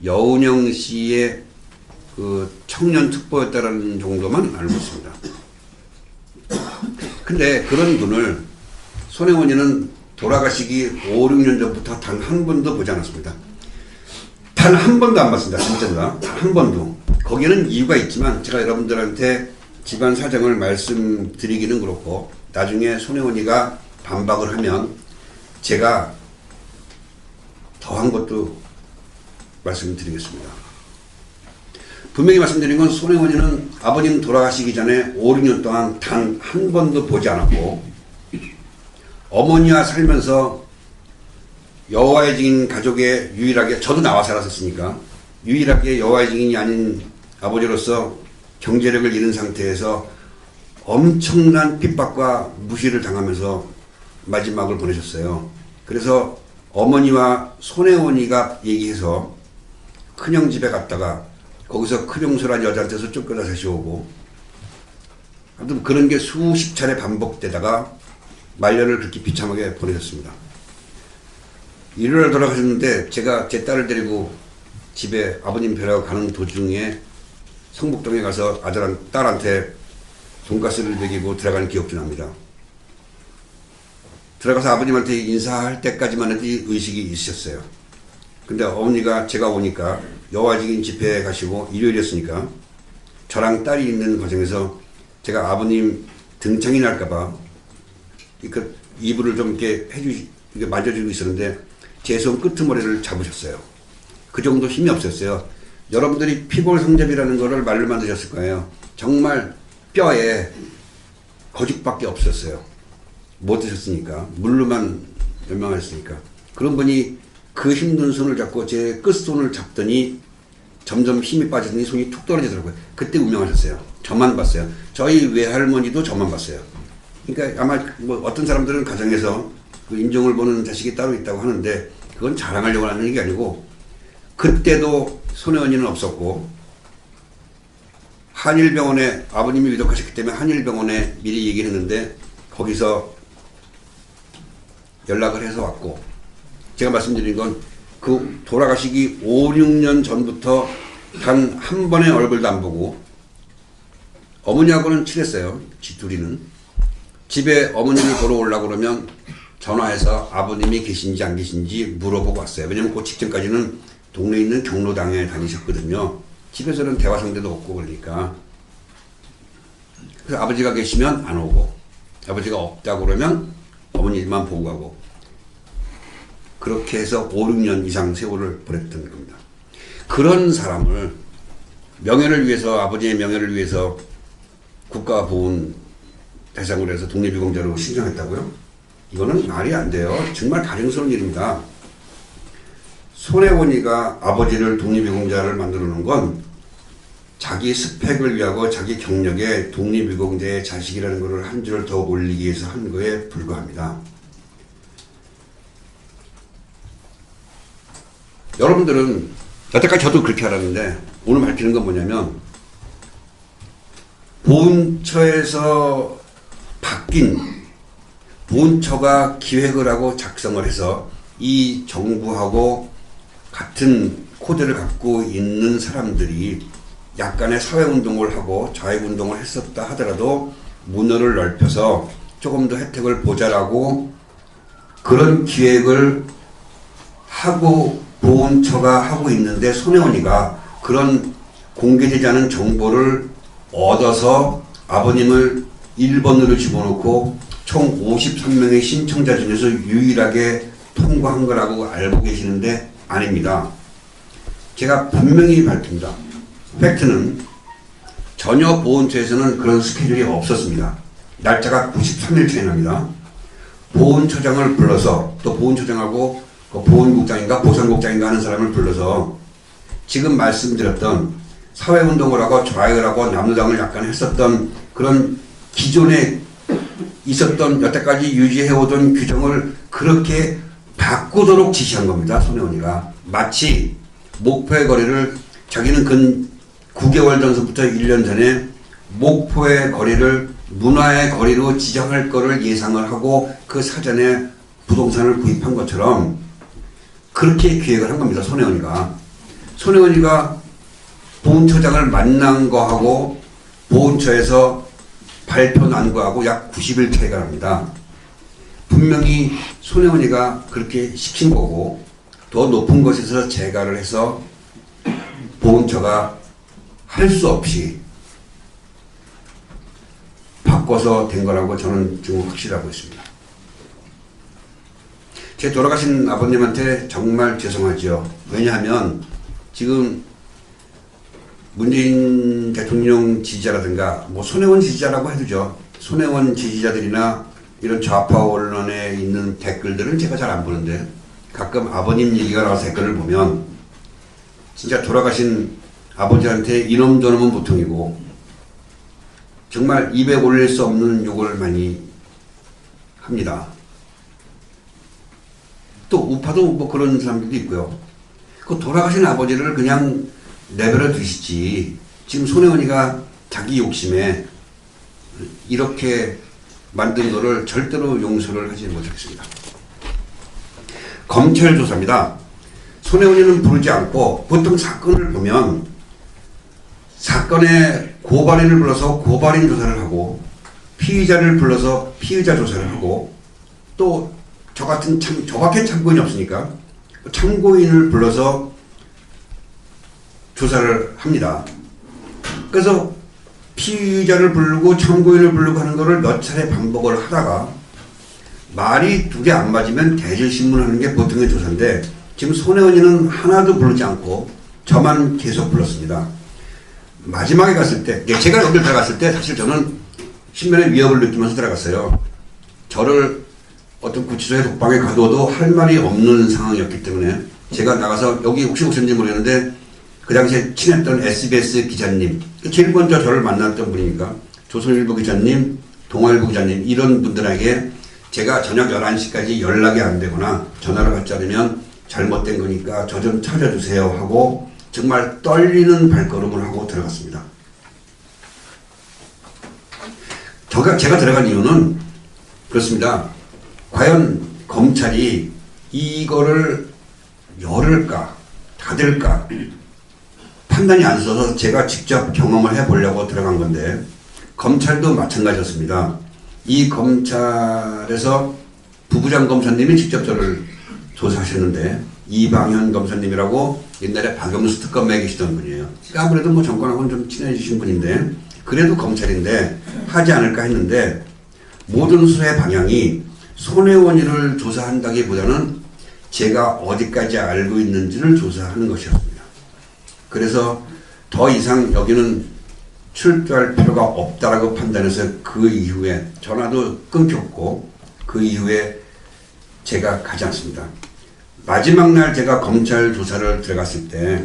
여운형 씨의 그 청년 특보였다라는 정도만 알고 있습니다. 근데 그런 분을 손혜원이는 돌아가시기 5, 6년 전부터 단 한 번도 보지 않았습니다. 단 한 번도 안 봤습니다. 진짜입니다. 단 한 번도. 거기에는 이유가 있지만 제가 여러분들한테 집안 사정을 말씀드리기는 그렇고 나중에 손혜원이가 반박을 하면 제가 더한 것도 말씀드리겠습니다. 분명히 말씀드린 건 손혜원이는 아버님 돌아가시기 전에 5, 6년 동안 단 한 번도 보지 않았고 어머니와 살면서 여호와의 증인 가족의 유일하게, 저도 나와 살았었으니까 유일하게 여호와의 증인이 아닌 아버지로서 경제력을 잃은 상태에서 엄청난 핍박과 무시를 당하면서 마지막을 보내셨어요. 그래서 어머니와 손혜원이가 얘기해서 큰형 집에 갔다가 거기서 큰형수란 여자한테서 쫓겨나 다시 오고, 아무튼 그런 게 수십 차례 반복되다가 말년을 그렇게 비참하게 보내셨습니다. 일요일에 돌아가셨는데 제가 제 딸을 데리고 집에 아버님 뵈러 가는 도중에 성북동에 가서 딸한테 돈가스를 먹이고 들어가는 기억도 납니다. 들어가서 아버님한테 인사할 때까지만 해도 의식이 있으셨어요. 근데 어머니가 제가 오니까 여호와의 증인 집회에 가시고 일요일이었으니까 저랑 딸이 있는 과정에서 제가 아버님 등창이 날까봐 그 이불을 좀 이렇게 이렇게 만져주고 있었는데 제 손 끄트머리를 잡으셨어요. 그 정도 힘이 없었어요. 여러분들이 피골성접이라는 거를 말로만 드셨을 거예요. 정말 뼈에 거죽밖에 없었어요. 못 드셨으니까. 물로만 연명하셨으니까. 그런 분이 그 힘든 손을 잡고 제 끝손을 잡더니 점점 힘이 빠지더니 손이 툭 떨어지더라고요. 그때 운명하셨어요. 저만 봤어요. 저희 외할머니도 저만 봤어요. 그러니까 아마 뭐 어떤 사람들은 가정에서 그 인종을 보는 자식이 따로 있다고 하는데 그건 자랑하려고 하는 게 아니고 그때도 손혜원이는 없었고 한일병원에 아버님이 위독하셨기 때문에 한일병원에 미리 얘기를 했는데 거기서 연락을 해서 왔고 제가 말씀드린 건 그 돌아가시기 5, 6년 전부터 단 한 번의 얼굴도 안 보고 어머니하고는 친했어요. 둘이는. 집에 어머니를 보러 오려고 그러면 전화해서 아버님이 계신지 안 계신지 물어보고 왔어요. 왜냐면 그 직전까지는 동네에 있는 경로당에 다니셨거든요. 집에서는 대화 상대도 없고 그러니까. 그래서 아버지가 계시면 안 오고 아버지가 없다고 그러면 어머니만 보고 가고 그렇게 해서 5, 6년 이상 세월을 보냈던 겁니다. 그런 사람을 명예를 위해서 아버지의 명예를 위해서 국가보훈 대상으로 해서 독립유공자로 신청했다고요? 이거는 말이 안 돼요. 정말 가증스러운 일입니다. 손혜원이가 아버지를 독립유공자를 만들어 놓은 건 자기 스펙을 위하고 자기 경력에 독립유공자의 자식이라는 것을 한 줄 더 올리기 위해서 한 거에 불과합니다. 여러분들은 여태까지 저도 그렇게 알았는데 오늘 밝히는 건 뭐냐면 보훈처에서 바뀐 보훈처가 기획을 하고 작성을 해서 이 정부하고 같은 코드를 갖고 있는 사람들이 약간의 사회운동을 하고 좌익운동을 했었다 하더라도 문호를 넓혀서 조금 더 혜택을 보자라고 그런 기획을 하고 보훈처가 하고 있는데 손혜원이가 그런 공개되지 않은 정보를 얻어서 아버님을 1번으로 집어넣고 총 53명의 신청자 중에서 유일하게 통과한 거라고 알고 계시는데 아닙니다. 제가 분명히 밝힙니다. 팩트는 전혀 보훈처에서는 그런 스케줄이 없었습니다. 날짜가 93일 차이 납니다. 보훈처장을 불러서 또 보훈처장하고 보훈국장인가 보상국장인가 하는 사람을 불러서 지금 말씀드렸던 사회운동을 하고 좌익을 하고 남로당을 약간 했었던 그런 기존에 있었던 여태까지 유지해오던 규정을 그렇게 바꾸도록 지시한 겁니다. 손혜원이가. 마치 목포의 거리를 자기는 근 9개월 전서부터 1년 전에 목포의 거리를 문화의 거리로 지정할 거를 예상을 하고 그 사전에 부동산을 구입한 것처럼 그렇게 기획을 한 겁니다. 손혜원이가. 손혜원이가 보훈처장을 만난 거하고 보훈처에서 발표 난 거하고 약 90일 차이가 납니다. 분명히 손혜원이가 그렇게 시킨 거고 더 높은 곳에서 재가를 해서 보훈처가 할 수 없이 바꿔서 된 거라고 저는 지금 확실하고 있습니다. 제 돌아가신 아버님한테 정말 죄송하죠. 왜냐하면 지금 문재인 대통령 지지자라든가 뭐 손혜원 지지자라고 해두죠. 손혜원 지지자들이나 이런 좌파 언론에 있는 댓글들은 제가 잘 안 보는데 가끔 아버님 얘기가 나와서 댓글을 보면 진짜 돌아가신 아버지한테 이놈 저놈은 보통이고 정말 입에 올릴 수 없는 욕을 많이 합니다. 또 우파도 뭐 그런 사람들도 있고요. 그 돌아가신 아버지를 그냥 내버려 두시지 지금 손혜원이가 자기 욕심에 이렇게 만든 거를 절대로 용서를 하지 못하겠습니다. 검찰 조사입니다. 손혜원이는 부르지 않고 보통 사건을 보면 사건의 고발인을 불러서 고발인 조사를 하고 피의자를 불러서 피의자 조사를 하고 또 저 밖에 참고인이 없으니까 참고인을 불러서 조사를 합니다. 그래서 피의자를 부르고 참고인을 부르고 하는 거를 몇 차례 반복을 하다가 말이 두 개 안 맞으면 대질신문하는 게 보통의 조사인데 지금 손혜원이는 하나도 부르지 않고 저만 계속 불렀습니다. 마지막에 갔을 때, 제가 여기를 들어갔을 때 사실 저는 신변의 위협을 느끼면서 들어갔어요. 저를 어떤 구치소에 독방에 가둬도 할 말이 없는 상황이었기 때문에 제가 나가서 여기 혹시 오셨는지 모르겠는데 그 당시에 친했던 SBS 기자님, 제일 먼저 저를 만났던 분이니까 조선일보 기자님, 동아일보 기자님 이런 분들에게 제가 저녁 11시까지 연락이 안 되거나 전화를 받지 않으면 잘못된 거니까 저 좀 찾아주세요 하고 정말 떨리는 발걸음을 하고 들어갔습니다. 제가 들어간 이유는 그렇습니다. 과연 검찰이 이거를 열을까 닫을까 판단이 안 서서 제가 직접 경험을 해보려고 들어간 건데 검찰도 마찬가지였습니다. 이 검찰에서 부부장 검사님이 직접 저를 조사하셨는데 이방현 검사님이라고 옛날에 박영수 특검에 계시던 분이에요. 그러니까 아무래도 뭐 정권하고는 좀 친해지신 분인데 그래도 검찰인데 하지 않을까 했는데 모든 수사의 방향이 손혜원이를 조사한다기보다는 제가 어디까지 알고 있는지를 조사하는 것이었습니다. 그래서 더 이상 여기는 출두할 필요가 없다라고 판단해서 그 이후에 전화도 끊겼고 그 이후에 제가 가지 않습니다. 마지막 날 제가 검찰 조사를 들어갔을 때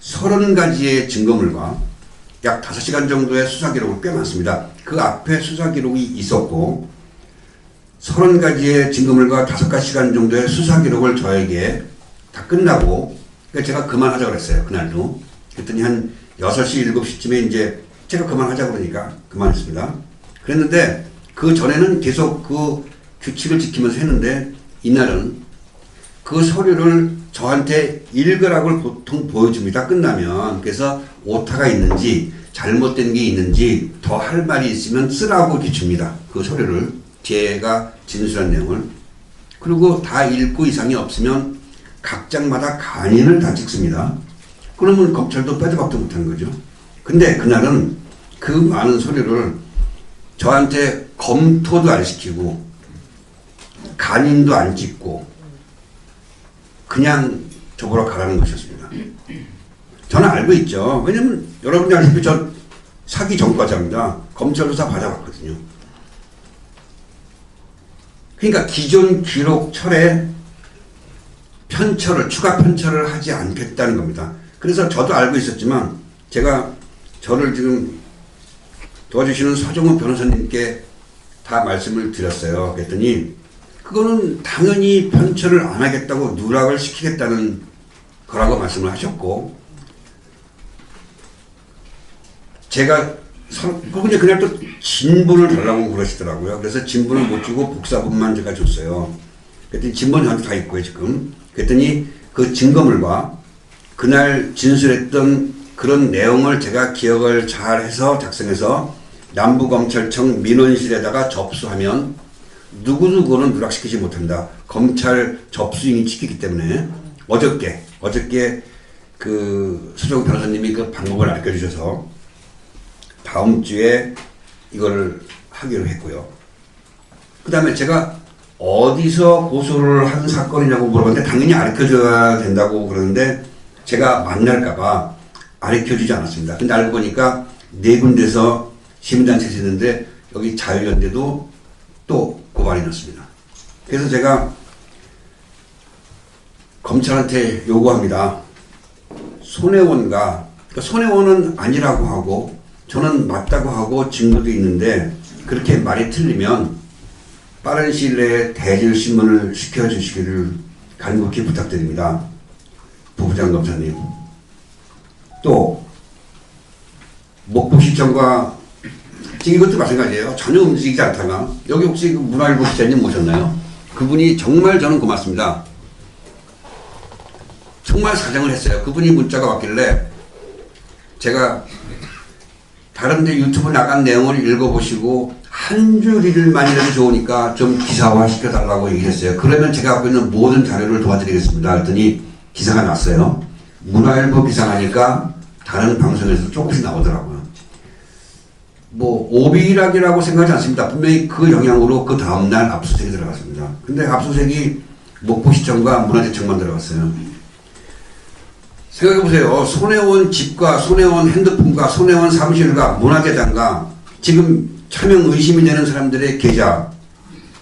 30가지의 증거물과 약 5시간 정도의 수사 기록을 꽤 많습니다. 그 앞에 수사 기록이 있었고 30가지의 증거물과 5시간 정도의 수사 기록을 저에게 다 끝나고 제가 그만하자고 그랬어요. 그날도. 그랬더니 한 6시, 7시쯤에 이제 제가 그만하자고 그러니까 그만했습니다. 그랬는데 그 전에는 계속 그 규칙을 지키면서 했는데 이날은 그 서류를 저한테 읽으라고 보통 보여줍니다. 끝나면. 그래서 오타가 있는지 잘못된 게 있는지 더 할 말이 있으면 쓰라고 이렇게 줍니다. 그 서류를 제가 진술한 내용을. 그리고 다 읽고 이상이 없으면 각 장마다 간인을 다 찍습니다. 그러면 검찰도 빼도 박도 못하는 거죠. 근데 그날은 그 많은 서류를 저한테 검토도 안 시키고 간인도 안 찍고 그냥 저보러 가라는 것이었습니다. 저는 알고 있죠. 왜냐면 여러분들 아시다시피 저 사기 전과자입니다. 검찰 조사 받아봤거든요. 그러니까 기존 기록 철에 추가 편철을 하지 않겠다는 겁니다. 그래서 저도 알고 있었지만 제가 저를 지금 도와주시는 서정훈 변호사님께 다 말씀을 드렸어요. 그랬더니 그거는 당연히 편철을 안 하겠다고 누락을 시키겠다는 거라고 말씀을 하셨고 제가 근데 그날 또 진본을 달라고 그러시더라고요. 그래서 진본을 못 주고 복사본만 제가 줬어요. 그랬더니 진본 저한테 다 있고요 지금. 그랬더니 그 증거물과 그날 진술했던 그런 내용을 제가 기억을 잘 해서 작성해서 남부검찰청 민원실에다가 접수하면 누구는 누락시키지 못한다. 검찰 접수인이 지키기 때문에 어저께 그 수정 변호사님이 그 방법을 알려 주셔서 다음 주에 이거를 하기로 했고요. 그 다음에 제가 어디서 고소를 한 사건이냐고 물어봤는데 당연히 알려줘야 된다고 그러는데 제가 만날까봐 알려주지 않았습니다. 근데 알고 보니까 4군데서 시민단체에서 있는데 여기 자유연대도 또 고발이 났습니다. 그래서 제가 검찰한테 요구합니다. 손혜원과 그러니까 손혜원은 아니라고 하고 저는 맞다고 하고 증거도 있는데 그렇게 말이 틀리면 빠른 시일 내에 대질신문을 시켜주시기를 간곡히 부탁드립니다. 부부장 검사님. 또 목포시청과 지금 이것도 마찬가지예요. 전혀 움직이지 않다가 여기 혹시 그 문화일보 기자님 모셨나요? 그분이 정말 저는 고맙습니다. 정말 사정을 했어요. 그분이 문자가 왔길래 제가 다른 데 유튜브 나간 내용을 읽어보시고 한 줄일만이라도 좋으니까 좀 기사화 시켜달라고 얘기했어요. 그러면 제가 갖고 있는 모든 자료를 도와드리겠습니다. 그랬더니 기사가 났어요. 문화일보 기사가 나니까 다른 방송에서 조금씩 나오더라고요. 뭐 오비락이라고 생각하지 않습니다. 분명히 그 영향으로 그 다음날 압수수색이 들어갔습니다. 근데 압수수색이 목포시청과 문화재청만 들어갔어요. 생각해보세요. 손혜원 집과 손혜원 핸드폰과 손혜원 사무실과 문화재단과 지금 차명 의심이 되는 사람들의 계좌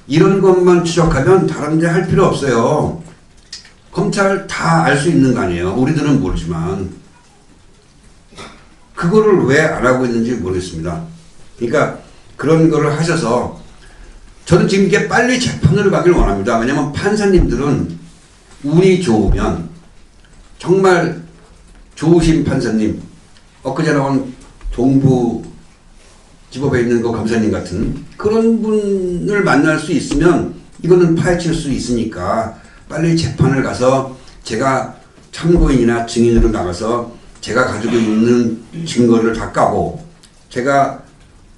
이런 것만 추적하면 다른 데 할 필요 없어요. 검찰 다 알 수 있는 거 아니에요. 우리들은 모르지만. 그거를 왜 안 하고 있는지 모르겠습니다. 그러니까 그런 거를 하셔서 저는 지금 이게 빨리 재판으로 가길 원합니다. 왜냐하면 판사님들은 운이 좋으면 정말 좋으신 판사님, 엊그제 나온 동부지법에 있는 그 검사님 같은 그런 분을 만날 수 있으면 이거는 파헤칠 수 있으니까 빨리 재판을 가서 제가 참고인이나 증인으로 나가서 제가 가지고 있는 증거를 다 까고 제가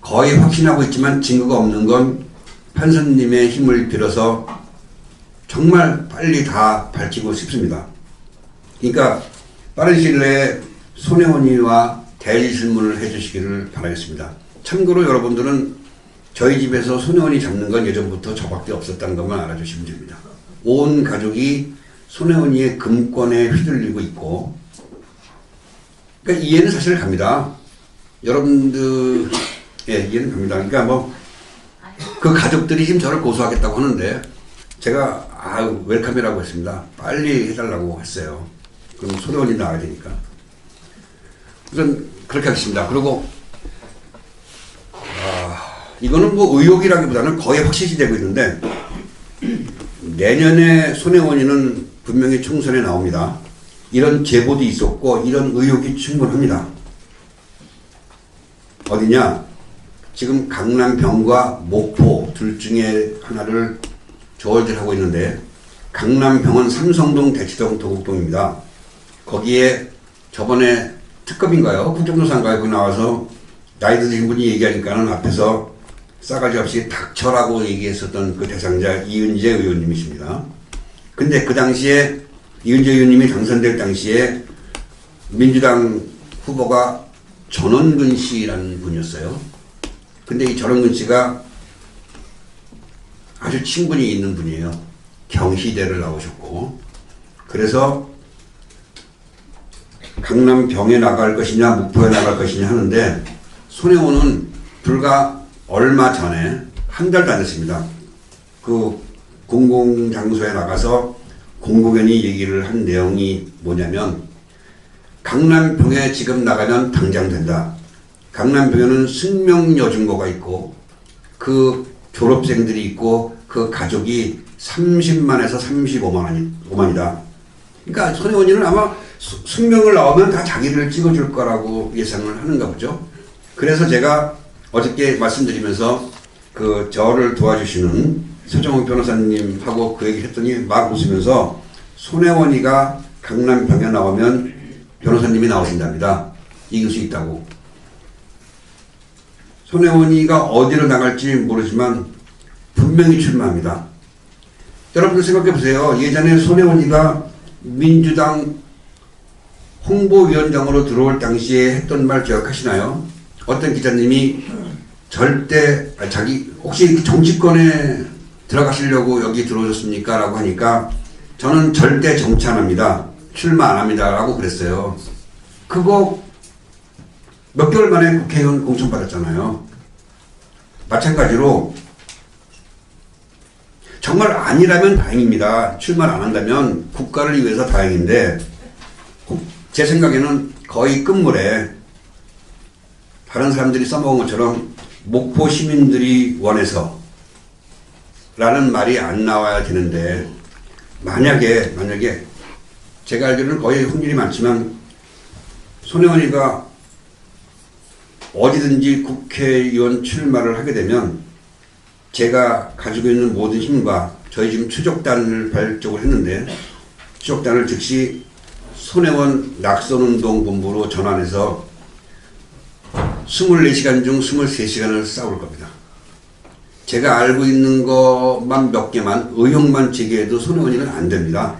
거의 확신하고 있지만 증거가 없는 건 판사님의 힘을 빌어서 정말 빨리 다 밝히고 싶습니다. 그러니까 빠른 시일 내에 손혜원이와 대리 질문을 해주시기를 바라겠습니다. 참고로 여러분들은 저희 집에서 손혜원이 잡는 건 예전부터 저밖에 없었다는 것만 알아주시면 됩니다. 온 가족이 손혜원이의 금권에 휘둘리고 있고 그러니까 이해는 사실 갑니다. 여러분들 이해는 갑니다. 그러니까 뭐 그 가족들이 지금 저를 고소하겠다고 하는데 제가 웰컴이라고 했습니다. 빨리 해달라고 했어요. 그럼 손혜원이 나와야 되니까. 우선 그렇게 하겠습니다. 그리고 이거는 뭐 의혹이라기보다는 거의 확실시 되고 있는데 내년에 손혜원이는 분명히 총선에 나옵니다. 이런 제보도 있었고 이런 의혹이 충분합니다. 어디냐? 지금 강남병과 목포 둘 중에 하나를 조언하고 있는데 강남병은 삼성동, 대치동, 도곡동입니다. 거기에 저번에 특검인가요? 국정조사인가요? 거기 나와서 나이 드신 분이 얘기하니까는 앞에서 싸가지 없이 닥쳐라고 얘기했었던 그 대상자 이은재 의원님이십니다. 근데 그 당시에 이은재 의원님이 당선될 당시에 민주당 후보가 전원근 씨라는 분이었어요. 근데 이 전원근 씨가 아주 친분이 있는 분이에요. 경희대를 나오셨고. 그래서 강남병에 나갈 것이냐 목포에 나갈 것이냐 하는데 손혜원은 불과 얼마 전에 한 달도 안 됐습니다. 그 공공장소에 나가서 공공연히 얘기를 한 내용이 뭐냐면 강남병에 지금 나가면 당장 된다. 강남병에는 승명여중고가 있고 그 졸업생들이 있고 그 가족이 30만에서 35만이다. 그러니까 손혜원이는 아마 승명을 나오면 다 자기를 찍어줄 거라고 예상을 하는가 보죠. 그래서 제가 어저께 말씀드리면서 그 저를 도와주시는 서정훈 변호사님하고 그 얘기를 했더니 막 웃으면서 손혜원이가 강남병에 나오면 변호사님이 나오신답니다. 이길 수 있다고. 손혜원이가 어디로 나갈지 모르지만 분명히 출마합니다. 여러분들 생각해 보세요. 예전에 손혜원이가 민주당 홍보위원장으로 들어올 당시에 했던 말 기억하시나요? 어떤 기자님이 절대 자기 혹시 정치권에 들어가시려고 여기 들어오셨습니까? 라고 하니까 저는 절대 정치 안 합니다. 출마 안 합니다. 라고 그랬어요. 그거 몇 개월 만에 국회의원 공천 받았잖아요. 마찬가지로 정말 아니라면 다행입니다. 출마를 안 한다면 국가를 위해서 다행인데 제 생각에는 거의 끝물에 다른 사람들이 써먹은 것처럼 목포 시민들이 원해서 라는 말이 안 나와야 되는데 만약에 제가 알기로는 거의 확률이 많지만 손혜원이가 어디든지 국회의원 출마를 하게 되면 제가 가지고 있는 모든 힘과 저희 지금 추적단을 발족을 했는데 추적단을 즉시 손혜원 낙선운동 본부로 전환해서 24시간 중 23시간을 싸울 겁니다. 제가 알고 있는 것만 몇 개만 의혹만 제기해도 손혜원이는 안 됩니다.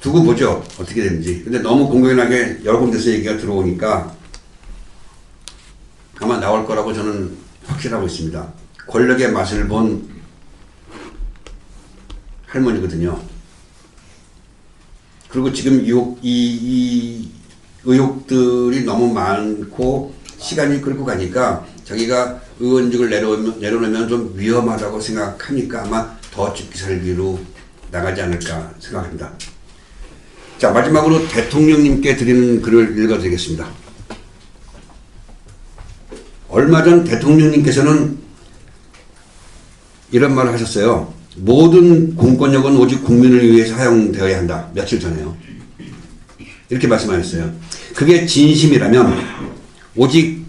두고 보죠. 어떻게 되는지. 근데 너무 공공연하게 여러 군데서 얘기가 들어오니까 아마 나올 거라고 저는 확신하고 있습니다. 권력의 맛을 본 할머니거든요. 그리고 지금 이 의혹들이 너무 많고 시간이 끌고 가니까 자기가 의원직을 내려놓으면 좀 위험하다고 생각하니까 아마 더 죽기 살기로 나가지 않을까 생각합니다. 자, 마지막으로 대통령님께 드리는 글을 읽어드리겠습니다. 얼마 전 대통령님께서는 이런 말을 하셨어요. 모든 공권력은 오직 국민을 위해 사용되어야 한다. 며칠 전에요. 이렇게 말씀하셨어요. 그게 진심이라면 오직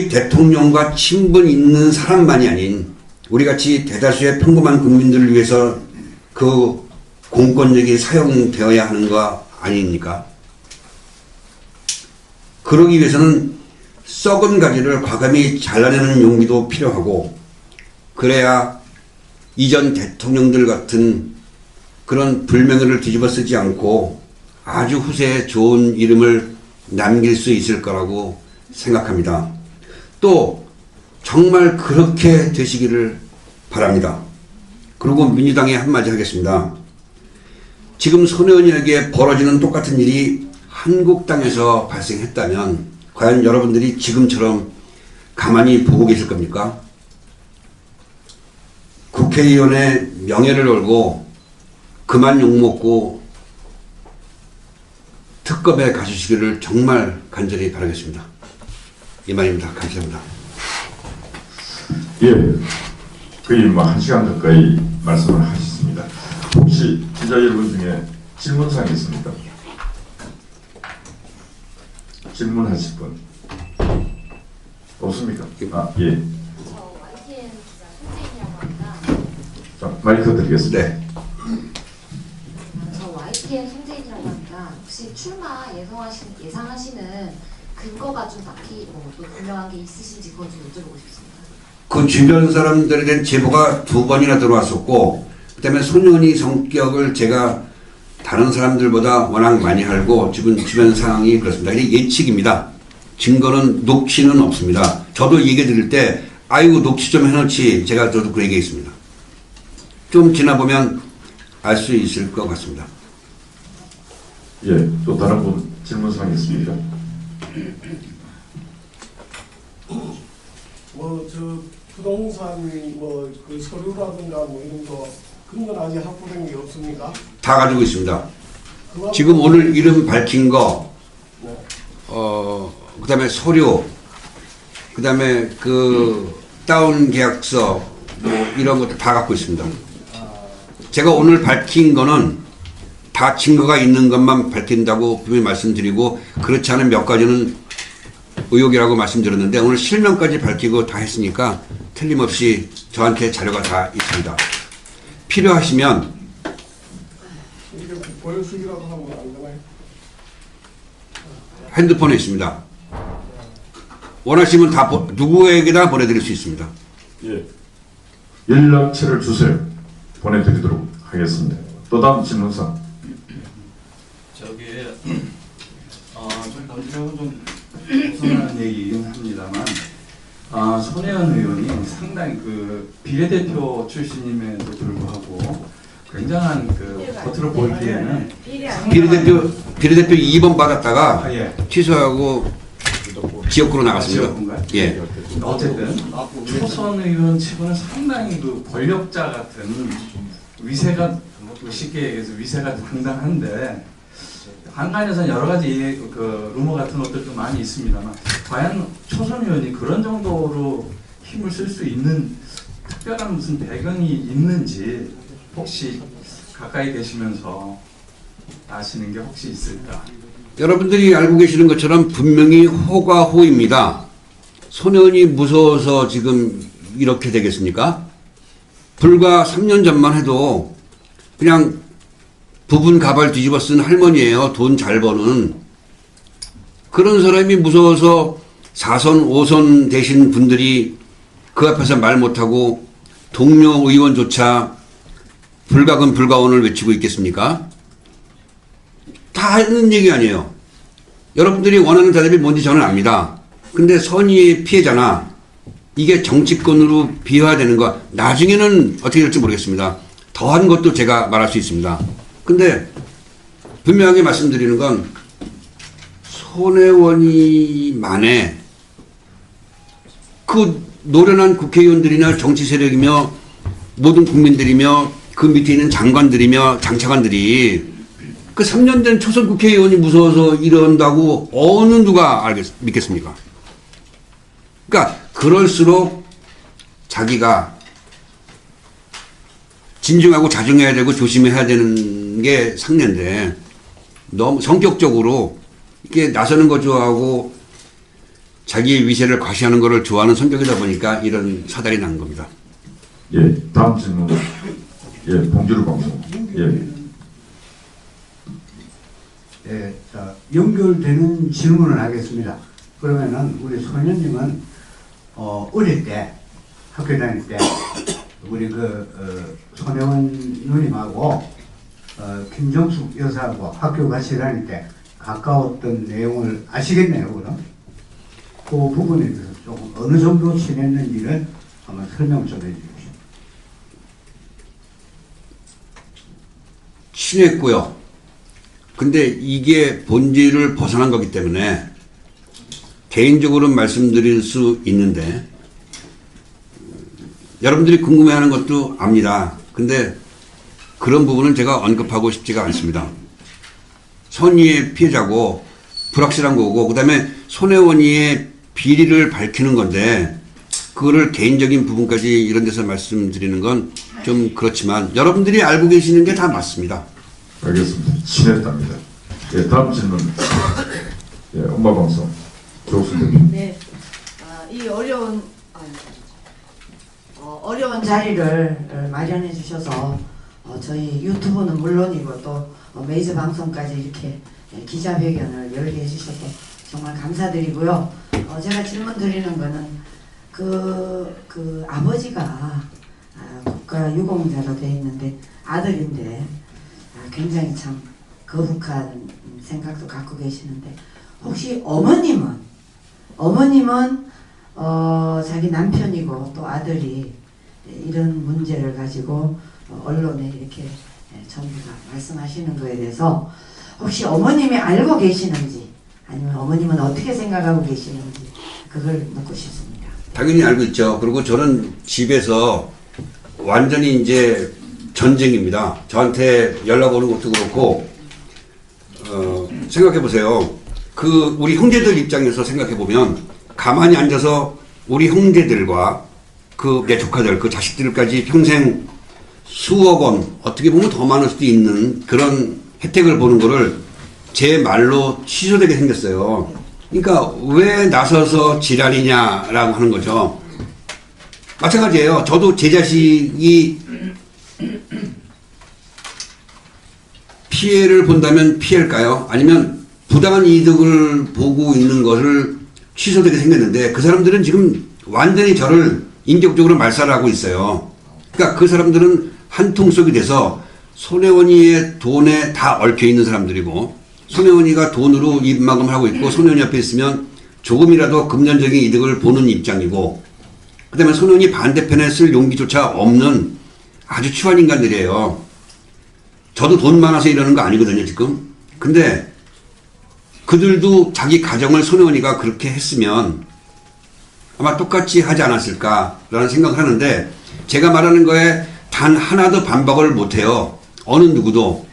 대통령과 친분 있는 사람만이 아닌 우리같이 대다수의 평범한 국민들을 위해서 그 공권력이 사용되어야 하는 거 아닙니까? 그러기 위해서는 썩은 가지를 과감히 잘라내는 용기도 필요하고, 그래야 이전 대통령들 같은 그런 불명예를 뒤집어 쓰지 않고 아주 후세에 좋은 이름을 남길 수 있을 거라고 생각합니다. 또 정말 그렇게 되시기를 바랍니다. 그리고 민주당에 한마디 하겠습니다. 지금 손 의원에게 벌어지는 똑같은 일이 한국당에서 발생했다면 과연 여러분들이 지금처럼 가만히 보고 계실 겁니까? 국회의원의 명예를 걸고 그만 욕먹고 특검에 가주시기를 정말 간절히 바라겠습니다. 이만입니다. 감사합니다. 예, 거의 뭐 1시간 가까이 말씀을 하셨습니다. 혹시 기자 여러분 중에 질문사항이 있습니까? 질문하실 분 없습니까? 아, 예. 저 YTN 기자 손재인이라고 합니다. 자, 마이크 드리겠습니다. 네. 저 YTN 손재인이라고 합니다. 혹시 출마 예상하시는 근거가 좀 딱히 또 분명한 게 있으신지 그건 좀 여쭤보고 싶습니다. 그 주변 사람들에 대한 제보가 2번이나 들어왔었고, 그 다음에 손현희 성격을 제가 다른 사람들보다 워낙 많이 알고 지금 주변 상황이 그렇습니다. 이게 예측입니다. 증거는 녹취는 없습니다. 저도 얘기 드릴 때 아이고 녹취 좀 해놓지, 저도 그 얘기했습니다. 좀 지나보면 알 수 있을 것 같습니다. 예, 또 다른 분 질문사항이 있습니까? 부동산 그 서류라든가 이런 거 그런 건 아직 확보된 게 없습니까? 다 가지고 있습니다. 지금 오늘 이름 밝힌 거, 그 다음에 서류, 그 다음에 그 다운 계약서, 이런 것도 다 갖고 있습니다. 제가 오늘 밝힌 거는 다 증거가 있는 것만 밝힌다고 분명히 말씀드리고, 그렇지 않은 몇 가지는 의혹이라고 말씀드렸는데, 오늘 실명까지 밝히고 다 했으니까 틀림없이 저한테 자료가 다 있습니다. 필요하시면 이게 보여주기라도 하면 안 되나요? 핸드폰에 있습니다. 원하시면 다 누구에게나 보내드릴 수 있습니다. 예. 연락처를 주세요. 보내드리도록 하겠습니다. 또 다음 질문사. 좀 던지려고 좀 벗어나는 얘기긴 합니다만, 손혜원 의원이 상당히 그 비례대표 출신임에도 불구하고 굉장한 겉으로 보이기에는 비례대표 2번 받았다가 예. 취소하고 지역구로 나갔습니다. 지역구인가요? 예. 어쨌든 초선 의원 치고는 상당히 그 권력자 같은 위세가, 쉽게 얘기해서 위세가 당당한데, 한간에서는 여러 가지 그 루머 같은 것들도 많이 있습니다만, 과연 초선 의원이 그런 정도로 힘을 쓸 수 있는 특별한 무슨 배경이 있는지 혹시 가까이 계시면서 아시는 게 혹시 있을까? 여러분들이 알고 계시는 것처럼 분명히 호가 호입니다. 손혜원이 무서워서 지금 이렇게 되겠습니까? 불과 3년 전만 해도 그냥 부분 가발 뒤집어 쓴 할머니예요. 돈 잘 버는. 그런 사람이 무서워서 4선, 5선 되신 분들이 그 앞에서 말 못하고 동료 의원조차 불가근 불가원을 외치고 있겠습니까? 다 하는 얘기 아니에요. 여러분들이 원하는 대답이 뭔지 저는 압니다. 근데 선의의 피해자나 이게 정치권으로 비화되는 거 나중에는 어떻게 될지 모르겠습니다. 더한 것도 제가 말할 수 있습니다. 근데 분명하게 말씀드리는 건 손혜원이만의 그 노련한 국회의원들이나 정치 세력이며 모든 국민들이며 그 밑에 있는 장관들이며 장차관들이 그 3년 된 초선 국회의원이 무서워서 이런다고 어느 누가 믿겠습니까? 그러니까 그럴수록 자기가 진중하고 자중해야 되고 조심해야 되는 게 상례인데 너무 성격적으로 이렇게 나서는 거 좋아하고 자기의 위세를 과시하는 거를 좋아하는 성격이다 보니까 이런 사달이 난 겁니다. 예, 다음 질문. 예, 봉주를 방송. 예. 예, 자, 연결되는 질문을 하겠습니다. 그러면은 우리 소녀님은 어릴 때 학교 다닐 때 우리 손혜원 누님하고 김정숙 여사하고 학교 같이 다닐 때 가까웠던 내용을 아시겠네요, 그럼? 그 부분에 대해서 조금 어느 정도 친했는지를 한번 설명 좀 해주십시오. 친했고요. 근데 이게 본질을 벗어난 거기 때문에 개인적으로는 말씀드릴 수 있는데 여러분들이 궁금해하는 것도 압니다. 근데 그런 부분은 제가 언급하고 싶지가 않습니다. 선의의 피해자고 불확실한 거고 그다음에 손혜원이의 비리를 밝히는 건데 그거를 개인적인 부분까지 이런 데서 말씀드리는 건 좀 그렇지만 여러분들이 알고 계시는 게 다 맞습니다. 알겠습니다. 친했답니다. 예, 다음 질문. 예, 엄마 방송. 조수님. 네, 이 어려운 자리를 마련해 주셔서 저희 유튜브는 물론이고 또 메이저 방송까지 이렇게 기자회견을 열게 해주셔서 정말 감사드리고요. 제가 질문 드리는 거는 그 아버지가 국가 유공자로 돼 있는데 아들인데 굉장히 참 거북한 생각도 갖고 계시는데 혹시 어머님은 자기 남편이고 또 아들이 이런 문제를 가지고 언론에 이렇게 전부 다 말씀하시는 거에 대해서 혹시 어머님이 알고 계시는지 아니면 어머님은 어떻게 생각하고 계시는지 그걸 묻고 싶습니다. 당연히 알고 있죠. 그리고 저는 집에서 완전히 이제 전쟁입니다. 저한테 연락 오는 것도 그렇고 생각해 보세요. 그 우리 형제들 입장에서 생각해 보면 가만히 앉아서 우리 형제들과 그 내 조카들 그 자식들까지 평생 수억 원 어떻게 보면 더 많을 수도 있는 그런 혜택을 보는 거를 제 말로 취소되게 생겼어요. 그러니까 왜 나서서 지랄이냐라고 하는 거죠. 마찬가지예요. 저도 제 자식이 피해를 본다면 피해일까요? 아니면 부당한 이득을 보고 있는 것을 취소되게 생겼는데 그 사람들은 지금 완전히 저를 인격적으로 말살하고 있어요. 그러니까 그 사람들은 한 통속이 돼서 손혜원이의 돈에 다 얽혀 있는 사람들이고 손혜원이가 돈으로 입막음을 하고 있고 손혜원이 옆에 있으면 조금이라도 금전적인 이득을 보는 입장이고 그 다음에 손혜원이 반대편에 쓸 용기조차 없는 아주 추한 인간들이에요. 저도 돈 많아서 이러는 거 아니거든요 지금. 근데 그들도 자기 가정을 손혜원이가 그렇게 했으면 아마 똑같이 하지 않았을까라는 생각을 하는데 제가 말하는 거에 단 하나도 반박을 못해요. 어느 누구도.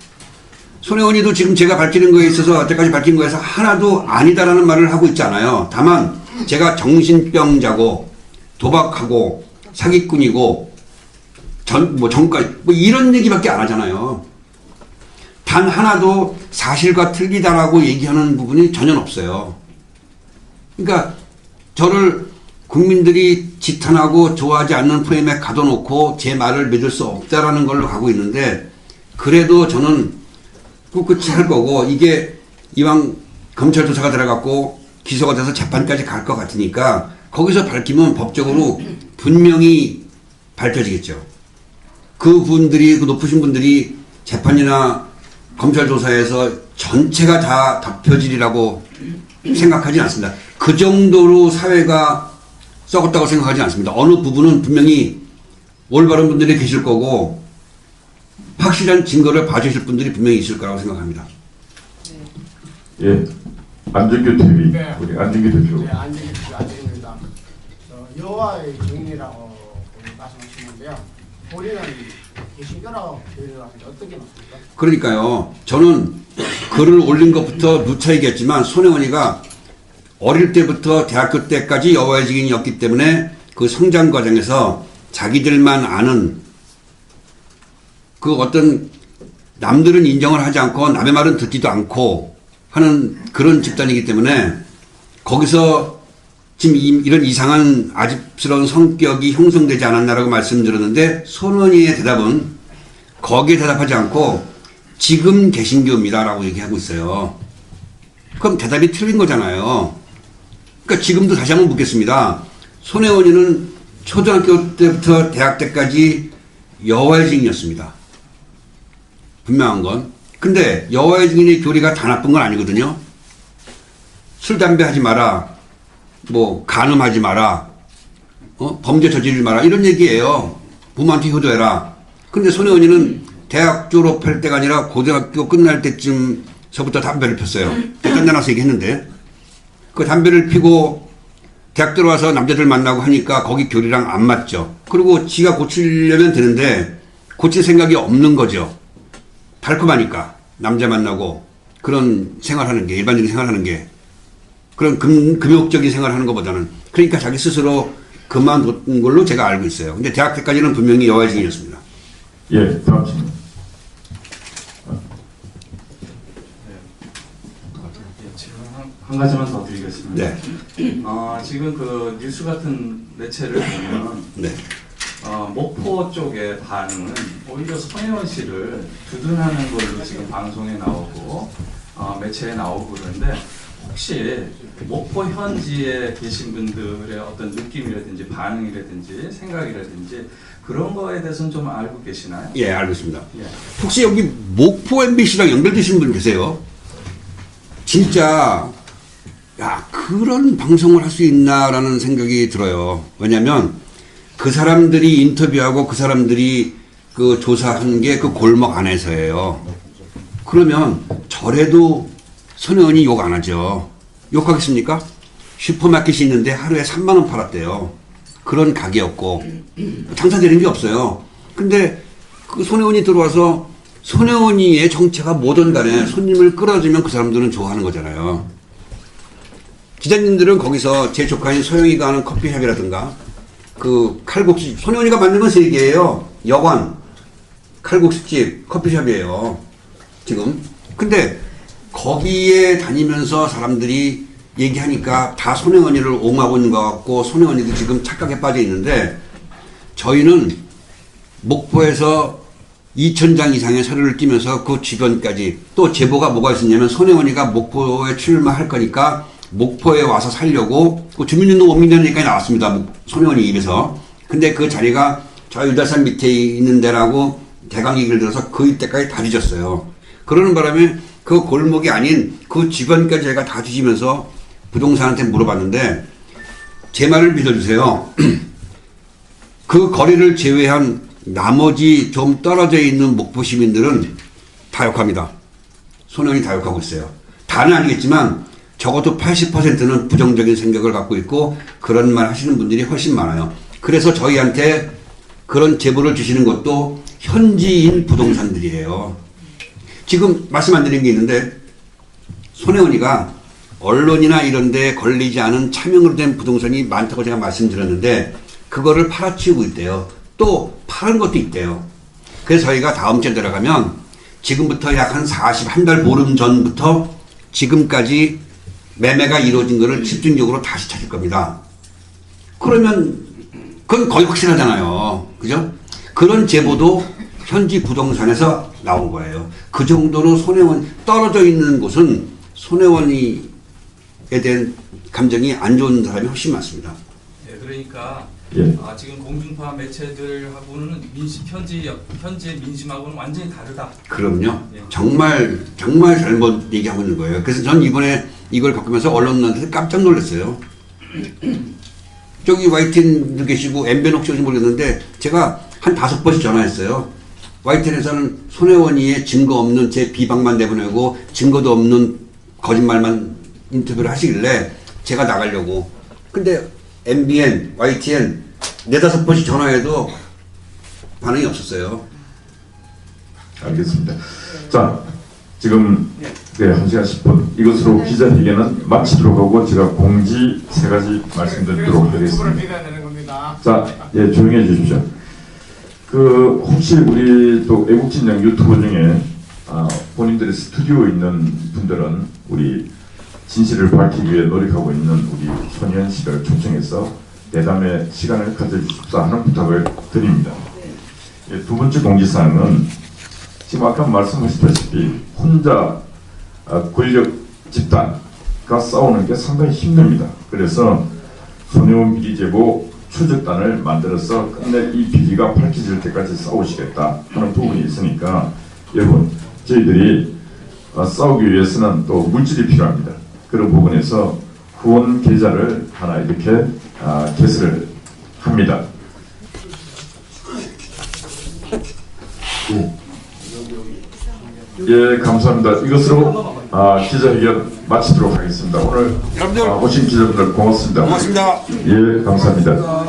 손혜원이도 지금 제가 밝히는 거에 있어서 여태까지 밝힌 거에서 하나도 아니다라는 말을 하고 있지 않아요. 다만 제가 정신병자고 도박하고 사기꾼이고 전과 이런 얘기밖에 안 하잖아요. 단 하나도 사실과 틀리다라고 얘기하는 부분이 전혀 없어요. 그러니까 저를 국민들이 지탄하고 좋아하지 않는 프레임에 가둬놓고 제 말을 믿을 수 없다라는 걸로 가고 있는데 그래도 저는 꿋꿋이 할 거고 이게 이왕 검찰 조사가 들어갔고 기소가 돼서 재판까지 갈 것 같으니까 거기서 밝히면 법적으로 분명히 밝혀지겠죠. 그 분들이 그 높으신 분들이 재판이나 검찰 조사에서 전체가 다 덮여지리라고 생각하지 않습니다. 그 정도로 사회가 썩었다고 생각하지 않습니다. 어느 부분은 분명히 올바른 분들이 계실 거고 확실한 증거를 봐주실 분들이 분명히 있을 거라고 생각합니다. 예, 안정규 TV 네. 우리 안정규 대표. 네, 안정입니다. 여호와의 증인이라고 말씀하시는데요. 본인은 개신교라고 교회라는데 어떻게 맞습니까? 그러니까요. 저는 글을 올린 것부터 누차 얘기했지만 손혜원이가 어릴 때부터 대학교 때까지 여호와의 증인이었기 때문에 그 성장 과정에서 자기들만 아는 그 어떤 남들은 인정을 하지 않고 남의 말은 듣지도 않고 하는 그런 집단이기 때문에 거기서 지금 이런 이상한 아집스러운 성격이 형성되지 않았나라고 말씀드렸는데 손원희의 대답은 거기에 대답하지 않고 지금 개신교입니다라고 얘기하고 있어요. 그럼 대답이 틀린 거잖아요. 그러니까 지금도 다시 한번 묻겠습니다. 손혜원이는 초등학교 때부터 대학 때까지 여호와의 증인이었습니다. 분명한 건. 근데 여호와의 증인의 교리가 다 나쁜 건 아니거든요. 술, 담배 하지 마라. 뭐 간음하지 마라. 범죄 저지르지 마라. 이런 얘기예요. 부모한테 효도해라. 근데 손혜원이는 대학 졸업할 때가 아니라 고등학교 끝날 때쯤서부터 담배를 폈어요. 딴데 나서 얘기했는데 그 담배를 피고 대학 들어와서 남자들 만나고 하니까 거기 교리랑 안 맞죠. 그리고 지가 고치려면 되는데 고칠 생각이 없는 거죠. 달콤하니까 남자 만나고 그런 생활하는 게 일반적인 생활하는 게 그런 금욕적인 생활하는 것보다는 그러니까 자기 스스로 그만둔 걸로 제가 알고 있어요. 근데 대학 때까지는 분명히 여호와의 증인이었습니다. 예, 다음 질문. 질문 한 가지만 더 드리겠습니다. 네. 지금 그 뉴스 같은 매체를 보면 네. 목포 쪽의 반응은 오히려 손혜원 씨를 두둔하는 걸로 지금 방송에 나오고 매체에 나오고 그러는데 혹시 목포 현지에 계신 분들의 어떤 느낌이라든지 반응이라든지 생각이라든지 그런 거에 대해서는 좀 알고 계시나요? 예, 알고 있습니다. 예. 혹시 여기 목포 MBC랑 연결되신 분 계세요? 진짜 야 그런 방송을 할 수 있나라는 생각이 들어요. 왜냐하면 그 사람들이 인터뷰하고 그 사람들이 그 조사한 게 그 골목 안에서예요. 그러면 저래도 손혜원이 욕 안 하죠. 욕하겠습니까? 슈퍼마켓이 있는데 하루에 3만 원 팔았대요. 그런 가게였고 장사되는 게 없어요. 근데 그 손혜원이 들어와서 손혜원이의 정체가 뭐든 간에 손님을 끌어주면 그 사람들은 좋아하는 거잖아요. 기자님들은 거기서 제 조카인 소영이가 하는 커피숍이라든가 그 칼국수 손혜원이가 만든 건 3개예요. 여관, 칼국수집, 커피숍이에요. 지금. 근데 거기에 다니면서 사람들이 얘기하니까 다 손혜원이를 옹호하고 있는 것 같고 손혜원이도 지금 착각에 빠져 있는데 저희는 목포에서 2,000장 이상의 서류를 띄면서 그 주변까지 또 제보가 뭐가 있었냐면 손혜원이가 목포에 출마할 거니까 목포에 와서 살려고 그 주민등록 옮긴다는 얘기까지 나왔습니다. 손혜원이 입에서. 근데 그 자리가 저 유달산 밑에 있는 데라고 대강 얘기를 들어서 그 이때까지 다 뒤졌어요. 그러는 바람에 그 골목이 아닌 그 주변까지 제가 다 뒤지면서 부동산한테 물어봤는데 제 말을 믿어주세요. 그 거리를 제외한 나머지 좀 떨어져 있는 목포 시민들은 다 욕합니다. 손혜원이 다 욕하고 있어요. 다는 아니겠지만 적어도 80%는 부정적인 생각을 갖고 있고 그런 말 하시는 분들이 훨씬 많아요. 그래서 저희한테 그런 제보를 주시는 것도 현지인 부동산들이에요. 지금 말씀 안 드린 게 있는데 손혜원이가 언론이나 이런 데 걸리지 않은 차명으로 된 부동산이 많다고 제가 말씀드렸는데 그거를 팔아치우고 있대요. 또 파는 것도 있대요. 그래서 저희가 다음 주에 들어가면 지금부터 약 한 41달 보름 전부터 지금까지 매매가 이루어진 거를 집중적으로 다시 찾을 겁니다. 그러면 그건 거의 확실하잖아요. 그죠? 그런 제보도 현지 부동산에서 나온 거예요. 그 정도로 손혜원 떨어져 있는 곳은 손혜원이에 대한 감정이 안 좋은 사람이 훨씬 많습니다. 예, 예, 그러니까 예. 지금 공중파 매체들하고는 현재 민심하고는 완전히 다르다. 그럼요. 예. 정말 잘못 얘기하고 있는 거예요. 그래서 전 이번에 이걸 바꾸면서 언론한테 깜짝 놀랐어요. 저기 YTN도 계시고 MBN 혹시 모르겠는데 제가 한 5번씩 전화했어요. YTN에서는 손혜원이의 증거 없는 제 비방만 내보내고 증거도 없는 거짓말만 인터뷰를 하시길래 제가 나가려고. 근데 MBN, YTN 4-5번씩 전화해도 반응이 없었어요. 알겠습니다. 자, 지금 1시간 10분 이것으로 기자회견은 마치도록 하고 제가 공지 3가지 말씀드리도록 하겠습니다. 자, 예, 조용히 해주십시오. 혹시 우리 또 애국진영 유튜버 중에 본인들의 스튜디오에 있는 분들은 우리 진실을 밝히기 위해 노력하고 있는 우리 손희연 씨를 초청해서 대담의 시간을 가져주십사 하는 부탁을 드립니다. 예, 두 번째 공지사항은 지금 아까 말씀하셨다시피 혼자 권력 집단과 싸우는 게 상당히 힘듭니다. 그래서 손혜원 비리제보 추적단을 만들어서 끝내 이 비리가 밝혀질 때까지 싸우시겠다 하는 부분이 있으니까 여러분 저희들이 싸우기 위해서는 또 물질이 필요합니다. 그런 부분에서 후원 계좌를 하나 이렇게 개설을 합니다. 예, 감사합니다. 이것으로 기자회견 마치도록 하겠습니다. 오늘 오신 기자분들 고맙습니다. 고맙습니다. 예, 감사합니다.